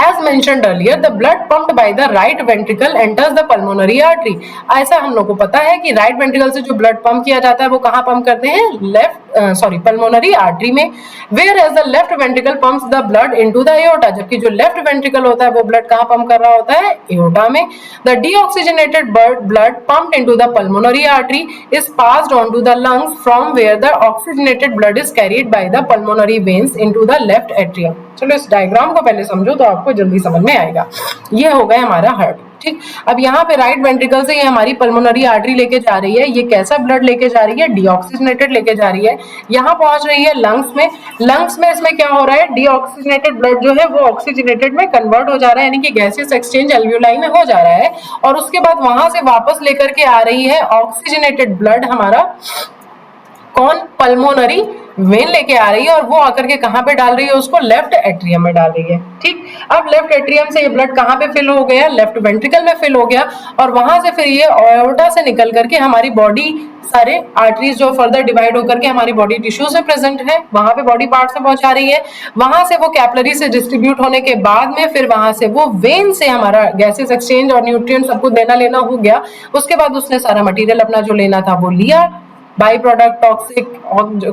S1: As mentioned earlier, the blood pumped by the right ventricle enters the pulmonary artery. ऐसा हम लोग को पता है कि राइट वेंट्रिकल से जो ब्लड पंप किया जाता है वो कहाँ पंप करते हैं, पल्मोनरी आर्टरी में. Whereas the left ventricle pumps the blood into the aorta, जबकि जो लेफ्ट वेंट्रिकल होता है वो ब्लड कहाँ पंप कर रहा होता है, एओर्टा में. The deoxygenated blood pumped into the pulmonary artery is passed on to the lungs from where the oxygenated blood is carried by the pulmonary veins into the left atrium. चलो इस diagram को पहले समझो तो आपको जल्दी समझ में आएगा. ये हो गया हमारा हार्ट, ठीक. अब यहाँ पे राइट वेंट्रिकल से ये हमारी पल्मोनरी आर्टरी लेके जा रही है, ये कैसा ब्लड लेके जा रही है, डीऑक्सीजनेटेड लेके जा रही है. यहाँ पहुंच रही है लंग्स में. लंग्स में इसमें क्या हो रहा है, डीऑक्सीजनेटेड ब्लड जो है वो ऑक्सीजनेटेड में कन्वर्ट हो जा रहा है, यानी कि गैसियस एक्सचेंज एल्वियोलाई में हो जा रहा है, और उसके बाद वहां से वापस लेकर के आ रही है ऑक्सीजनेटेड ब्लड हमारा, कौन, पल्मोनरी वेन लेके आ रही है, और वो आकर के कहां पे डाल रही है, उसको लेफ्ट एट्रियम में डाल रही है, ठीक. अब लेफ्ट एट्रियम से ये ब्लड कहां पे फिल हो गया, लेफ्ट वेंट्रिकल में फिल हो गया, और वहां से फिर ये एओर्टा से निकल करके हमारी बॉडी सारे आर्टरीज जो फर्दर डिवाइड होकर के हमारी बॉडी टिश्यूज में प्रेजेंट है वहां पे बॉडी पार्ट्स में पहुंचा रही है. वहां से वो कैपिलरी से डिस्ट्रीब्यूट होने के बाद में फिर वहां से वो वेन से हमारा गैसेस एक्सचेंज और न्यूट्रिएंट सबको देना लेना हो गया. उसके बाद उसने सारा मटेरियल अपना जो लेना था वो लिया, by product, toxic,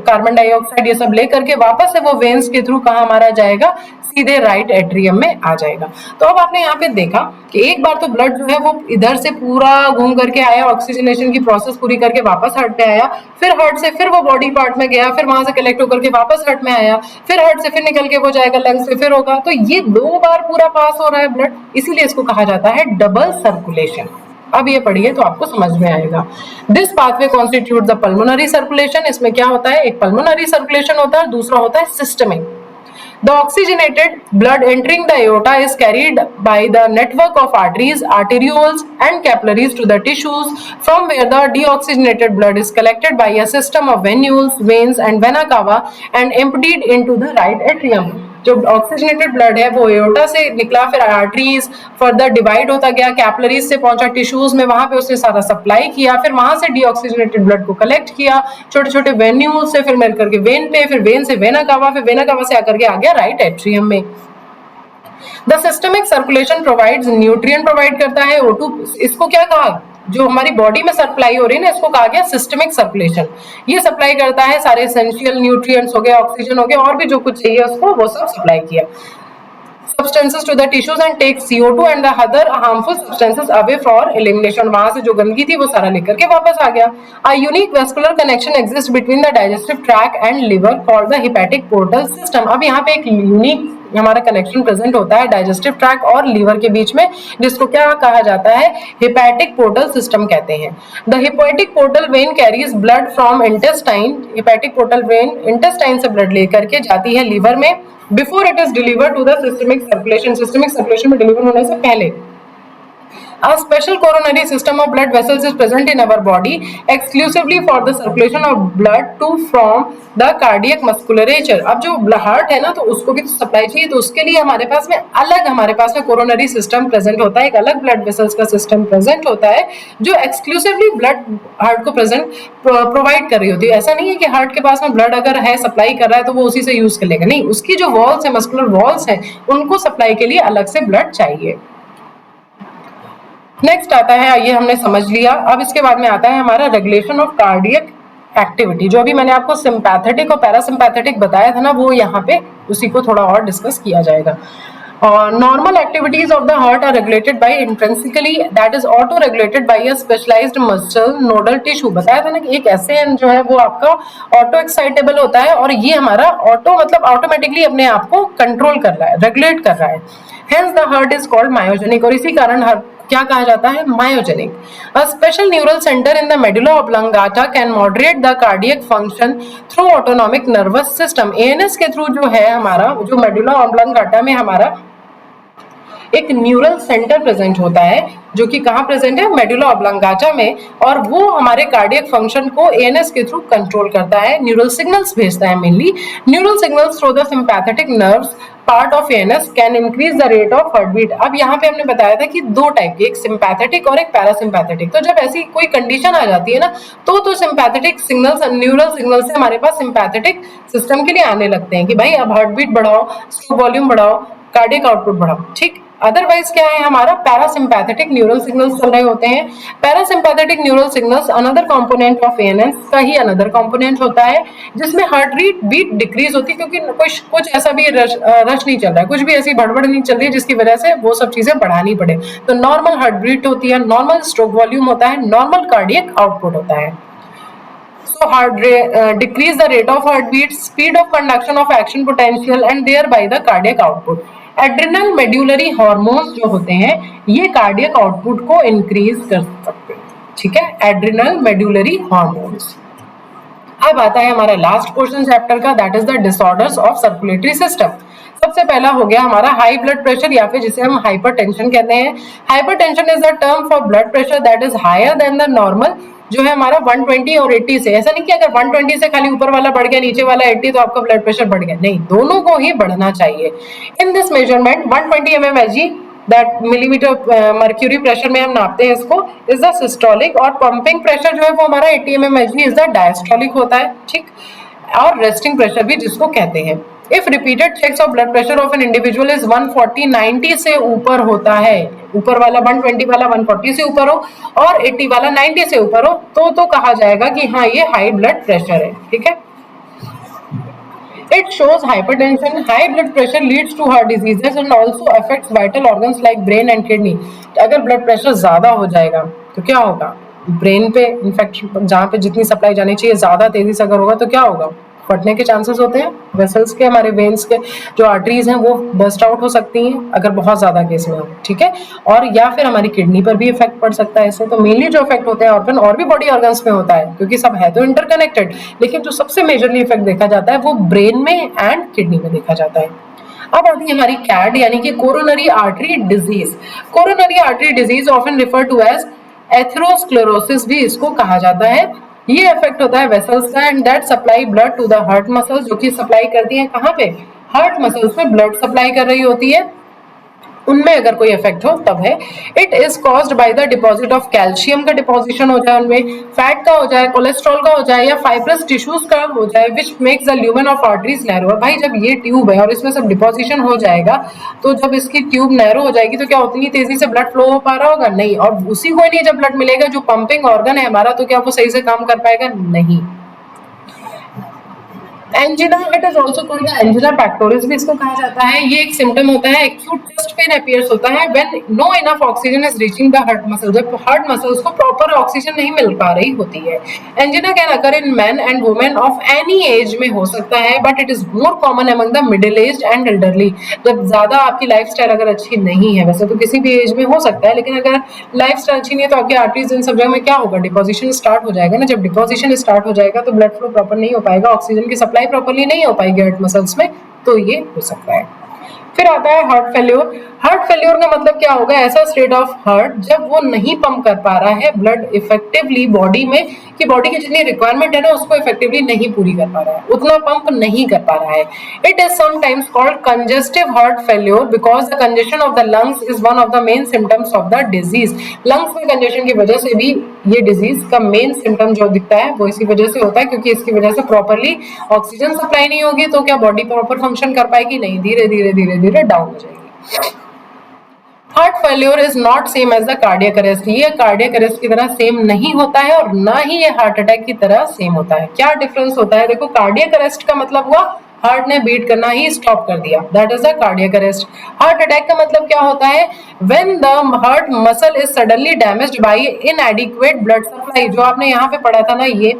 S1: carbon dioxide, ये सब लेकर के वापस से वो वेन्स के थ्रू कहाँ हमारा जाएगा, सीधे राइट एट्रियम में आ जाएगा. तो अब आपने यहाँ पे देखा कि एक बार तो ब्लड जो है वो इधर से पूरा घूम करके आया, ऑक्सीजनेशन की प्रोसेस पूरी करके वापस हार्ट पे आया, फिर हार्ट से फिर वो बॉडी पार्ट में गया, फिर वहां से कलेक्ट होकर के वापस हार्ट में आया, फिर हार्ट से फिर निकल के वो जाएगा लंग्स से फिर होगा. तो ये 2 बार पूरा पास हो रहा है ब्लड, इसीलिए इसको कहा जाता है डबल सर्कुलेशन. अब ये पढ़िए तो आपको समझ में आएगा. This pathway constitute the pulmonary circulation. इसमें क्या होता है, एक पल्मोनरी सर्कुलेशन होता है, दूसरा होता है systemic. The oxygenated blood entering the aorta is carried by the network of arteries, arterioles and capillaries to the tissues from where the deoxygenated blood is collected by a system of venules, veins and vena cava and emptied into the right atrium. जो oxygenated blood है वो aorta से निकला, फिर arteries further divide होता गया, capillaries से पहुंचा टिश्यूज में, वहां पे उसने सारा सप्लाई किया, फिर वहां से डीऑक्सीजनेटेड ब्लड को कलेक्ट किया छोटे छोटे वेन्यूल से, फिर मिल करके वेन पे, फिर वेन से वेना कावा, फिर वेना कावा से आकर के आ गया राइट एट्रियम में. The systemic circulation provides nutrient provide करता है O2. इसको क्या कहा, जो हमारी बॉडी में सप्लाई हो रही है ना, इसको कहा गया सिस्टमिक सर्कुलेशन. ये सप्लाई करता है सारे एसेंशियल न्यूट्रिएंट्स हो गए, ऑक्सीजन हो गया, और भी जो कुछ चाहिए उसको वो सब सप्लाई किया. substances to the tissues and take CO2 and the other harmful substances away for elimination. वहां से जो गंदगी थी वो सारा लेकर के वापस आ गया. A unique vascular connection exists between the digestive tract and liver called the hepatic portal system. अब यहाँ पे एक यूनिक हमारा कनेक्शन प्रेजेंट होता है डाइजेस्टिव ट्रैक्ट और लीवर के बीच में, जिसको क्या कहा जाता है, हेपेटिक पोर्टल सिस्टम कहते हैं. The hepatic portal vein carries blood from intestine. Hepatic portal vein intestine से ब्लड लेकर के जाती है लीवर में, before it is delivered to the systemic circulation. Systemic circulation में डिलीवर होने से पहले A special coronary system of blood vessels is present in our body exclusively for the circulation of blood to from the cardiac musculature. अब जो heart है ना तो उसको भी सप्लाई चाहिए, तो उसके लिए हमारे पास में कोरोनरी सिस्टम प्रेजेंट होता है, एक अलग ब्लड वेसल्स का सिस्टम प्रेजेंट होता है जो एक्सक्लूसिवली ब्लड हार्ट को प्रेजेंट प्रोवाइड कर रही होती है। ऐसा नहीं है कि हार्ट के पास में ब्लड अगर है सप्लाई कर रहा है तो वो उसी से यूज कर लेगा, नहीं, उसकी जो वॉल्स है, मस्कुलर वॉल्स है, उनको सप्लाई के लिए अलग से ब्लड चाहिए। नेक्स्ट आता है, ये हमने समझ लिया। अब इसके बाद में आता है हमारा रेगुलेशन ऑफ कार्डियक एक्टिविटी। जो अभी मैंने आपको सिंपैथेटिक और पैरासिम्पैथेटिक बताया था ना, वो यहाँ पे उसी को थोड़ा और डिस्कस किया जाएगा। Normal activities of the heart are regulated by intrinsically, that is auto regulated by a specialised muscle nodal tissue. बताया था ना कि एक ऐसे जो है वो आपका ऑटो एक्साइटेबल होता है और ये हमारा ऑटो मतलब ऑटोमेटिकली अपने आप को कंट्रोल कर रहा है, रेगुलेट कर रहा है। Hence the heart is called myogenic, और इसी कारण क्या कहा जाता है, myogenic. A special neural centre in the medulla oblongata can moderate the cardiac function through autonomic nervous system. ANS के थ्रू जो है हमारा, जो मेडुला ऑब्लांगाटा में हमारा एक न्यूरल सेंटर प्रेजेंट होता है, जो कि कहाँ प्रेजेंट है, मेडुला ऑब्लांगाटा में, और वो हमारे कार्डियक फंक्शन को एएनएस के थ्रू कंट्रोल करता है, न्यूरल सिग्नल्स भेजता है मेनली। Neural signals through the sympathetic nerves part of ANS can increase the rate of heart beat. अब यहाँ पे हमने बताया था कि दो टाइप के, एक सिंपैथेटिक और एक पैरासिम्पैथेटिक। तो जब ऐसी कोई कंडीशन आ जाती है ना, तो सिंपैथेटिक सिग्नल्स, न्यूरल सिग्नल्स से हमारे पास सिंपैथेटिक सिस्टम के लिए आने लगते हैं कि भाई अब हार्ट बीट बढ़ाओ, स्ट्रोक वॉल्यूम बढ़ाओ, कार्डियक आउटपुट बढ़ाओ, ठीक। अदरवाइज क्या है, हमारा पैरासिम्पैथेटिक न्यूरल सिग्नल्स चल रहे होते हैं। Parasympathetic neural signals another component of ANS का ही अनदर कंपोनेंट होता है, जिसमें हार्ट बीट डिक्रीज होती है, क्योंकि कुछ ऐसा भी रश नहीं चल रहा है, कुछ भी ऐसी भड़बड़ नहीं चल रही है जिसकी वजह से वो सब चीजें बढ़ानी पड़े। तो नॉर्मल हार्ट बीट होती है, नॉर्मल स्ट्रोक वॉल्यूम होता है, नॉर्मल कार्डियक आउटपुट होता है। So heart decrease the rate of heartbeat, speed of conduction of action potential and thereby the cardiac output. Adrenal medullary hormones जो होते हैं ये कार्डियक आउटपुट को इंक्रीज कर सकते हैं, ठीक है, एड्रिनल मेड्यूलरी हार्मोन्स। अब आता है हमारा लास्ट पोर्शन चैप्टर का, that is the disorders of circulatory system. सबसे पहला हो गया हमारा हाई ब्लड प्रेशर, या फिर जिसे हम हाइपरटेंशन कहते हैं। Hypertension is the term for blood pressure that is higher than the normal, जो है हमारा 120 और 80 से। ऐसा नहीं कि अगर 120 से खाली ऊपर वाला बढ़ गया, नीचे वाला 80, तो आपका ब्लड प्रेशर बढ़ गया, नहीं, दोनों को ही बढ़ना चाहिए। In this measurement 120 mmHg, that millimetre mercury pressure में हम नापते हैं इसको, इज द सिस्टोलिक, और पंपिंग प्रेशर जो है वो हमारा 80 mmHg इज द डायस्टोलिक होता है, ठीक। और रेस्टिंग प्रेशर भी जिसको कहते हैं। If repeated checks of blood pressure of an individual is 140, 90 से ऊपर होता है, ऊपर वाला 120 वाला 140 से ऊपर हो और 80 वाला 90 से ऊपर हो, तो कहा जाएगा कि हाँ ये हाई ब्लड प्रेशर है, ठीक है। It shows hypertension. High blood pressure leads to heart diseases and also affects vital organs like brain and kidney. अगर ब्लड प्रेशर ज्यादा हो जाएगा तो क्या होगा, ब्रेन पे इन्फेक्शन, जहाँ पे जितनी सप्लाई जानी चाहिए ज्यादा तेजी से अगर होगा तो क्या होगा, फटने के चांसेस होते हैं, वेसल्स के, हमारे वेन्स के जो आर्टरीज हैं वो बस्ट आउट हो सकती हैं अगर बहुत ज्यादा केस में हो, ठीक है। और या फिर हमारी किडनी पर भी इफेक्ट पड़ सकता है इससे। तो मेनली जो इफेक्ट होते हैं ऑर्गन और भी बॉडी ऑर्गन्स में होता है, क्योंकि सब है तो इंटरकनेक्टेड, लेकिन जो सबसे मेजरली इफेक्ट देखा जाता है वो ब्रेन में एंड किडनी में देखा जाता है। अब आती है हमारी कैड यानी कि coronary artery disease. Coronary artery disease often refer to as atherosclerosis भी इसको कहा जाता है। ये इफेक्ट होता है वेसल्स का and that supply blood to the heart muscles, जो कि सप्लाई करती हैं कहाँ पे, हार्ट मसल्स में ब्लड सप्लाई कर रही होती है, उनमें अगर कोई इफेक्ट हो तब है। It is caused by the deposit of calcium का डिपोजिशन हो जाए उनमें, फैट का हो जाए, कोलेस्ट्रॉल का हो जाए, या फाइब्रस टिश्यूज का हो जाए, which makes the lumen of arteries narrow. और भाई जब ये ट्यूब है और इसमें सब डिपोजिशन हो जाएगा, तो जब इसकी ट्यूब नैरो हो जाएगी तो क्या उतनी तेजी से ब्लड फ्लो हो पा रहा होगा, नहीं, और उसी को नहीं जब ब्लड मिलेगा जो पंपिंग ऑर्गन है हमारा, तो क्या वो सही से काम कर पाएगा, नहीं। Angina, it is also called the angina pectoris भी इसको कहा जाता है। ये एक सिम्टम होता है, एक्यूट चेस्ट पेन अपीयर्स होता है when no enough oxygen is reaching the heart muscle, जब हार्ट मसल्स को प्रॉपर ऑक्सीजन नहीं मिल पा रही होती है। Angina can occur in man and women of any age में हो सकता है, but it is more common among the middle age and elderly. जब ज्यादा आपकी लाइफस्टाइल अगर अच्छी नहीं है, वैसे तो किसी भी एज में हो सकता है, लेकिन अगर लाइफस्टाइल अच्छी नहीं है तो आपकी आर्टरीज इन सब जगह में क्या होगा, डिपोजिशन स्टार्ट हो जाएगा ना। जब डिपोजिशन स्टार्ट हो जाएगा तो ब्लड फ्लो प्रॉपर नहीं हो पाएगा, ऑक्सीजन की सप्लाई प्रॉपरली नहीं हो पाएगी हार्ट मसल्स में, तो ये हो सकता है। फिर आता है हार्ट फेल्योर। हार्ट फेल्योर का मतलब क्या होगा, ऐसा स्टेट ऑफ हार्ट जब वो नहीं पंप कर पा रहा है ब्लड इफेक्टिवली बॉडी में, कि बॉडी की जितनी रिक्वायरमेंट है ना उसको इफेक्टिवली नहीं पूरी कर पा रहा है, उतना पंप नहीं कर पा रहा है। It is sometimes called congestive heart failure because the congestion of the lungs is one of the main symptoms of the disease. Lungs में कंजेशन की वजह से भी ये डिजीज का मेन सिम्टम जो दिखता है वो इसी वजह से होता है, क्योंकि इसकी वजह से प्रॉपरली ऑक्सीजन सप्लाई नहीं होगी तो क्या बॉडी प्रॉपर फंक्शन कर पाएगी, नहीं, धीरे धीरे धीरे धीरे डाउन हो जाएगी। Heart failure is not same as the cardiac arrest. ये कार्डियक अरेस्ट की तरह सेम नहीं होता है और ना ही ये हार्ट अटैक की तरह सेम होता है। क्या डिफरेंस होता है, देखो कार्डियक अरेस्ट का मतलब हुआ हार्ट ने बीट करना ही स्टॉप कर दिया, that is the cardiac arrest. Heart attack का मतलब क्या होता है, when the heart muscle is suddenly damaged bye इनएडिक्वेट blood supply. जो आपने यहाँ पे पढ़ा था ना, ये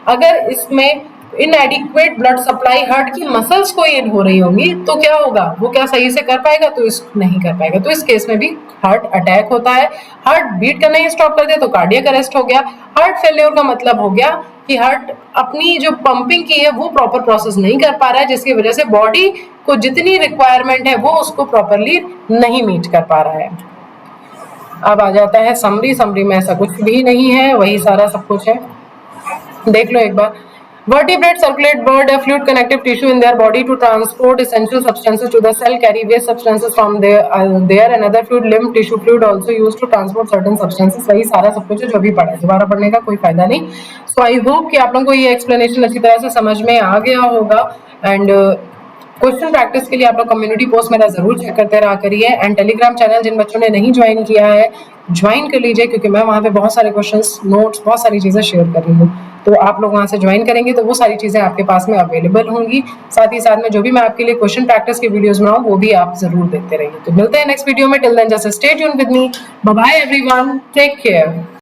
S1: अगर इसमें इनएडिक्वेट ब्लड सप्लाई हार्ट की मसल्स को इन हो रही होंगी तो क्या होगा, वो क्या सही से कर पाएगा, तो इस नहीं कर पाएगा, तो इस केस में भी हार्ट अटैक होता है। हार्ट बीट करना ही स्टॉप कर दे तो कार्डियक अरेस्ट हो गया। हार्ट फेल्योर का मतलब हो गया कि हार्ट अपनी जो पंपिंग की है वो प्रॉपर प्रोसेस नहीं कर पा रहा है, जिसकी वजह से बॉडी को जितनी रिक्वायरमेंट है वो उसको प्रॉपरली नहीं मीट कर पा रहा है। अब आ जाता है समरी। समरी में ऐसा कुछ भी नहीं है, वही सारा सब कुछ है, देख लो एक बार। Vertebrates circulate blood, a fluid connective tissue in their body to transport essential substances to the cell, carry waste substances from there another fluid, limb tissue fluid also used to transport certain substances। वही सारा सब कुछ है जो भी पढ़ा है, दोबारा पढ़ने का कोई फायदा नहीं। सो आई होप कि आप लोगों को ये एक्सप्लेनेशन अच्छी तरह से समझ में आ गया होगा। एंड क्वेश्चन प्रैक्टिस के लिए आप लोग कम्युनिटी पोस्ट मेरा जरूर चेक करते रहा करिए। एंड टेलीग्राम चैनल जिन बच्चों ने नहीं ज्वाइन किया है ज्वाइन कर लीजिए, क्योंकि मैं वहाँ पे बहुत सारे क्वेश्चंस, नोट्स, बहुत सारी चीज़ें शेयर कर रही हूँ। तो आप लोग वहाँ से ज्वाइन करेंगे तो वो सारी चीज़ें आपके पास में अवेलेबल होंगी। साथ ही साथ में जो भी मैं आपके लिए क्वेश्चन प्रैक्टिस की वीडियोस बनाऊँ वो भी आप जरूर देखते रहिए। तो मिलते हैं नेक्स्ट वीडियो में, till then just stay tuned with me, bye bye everyone, take care.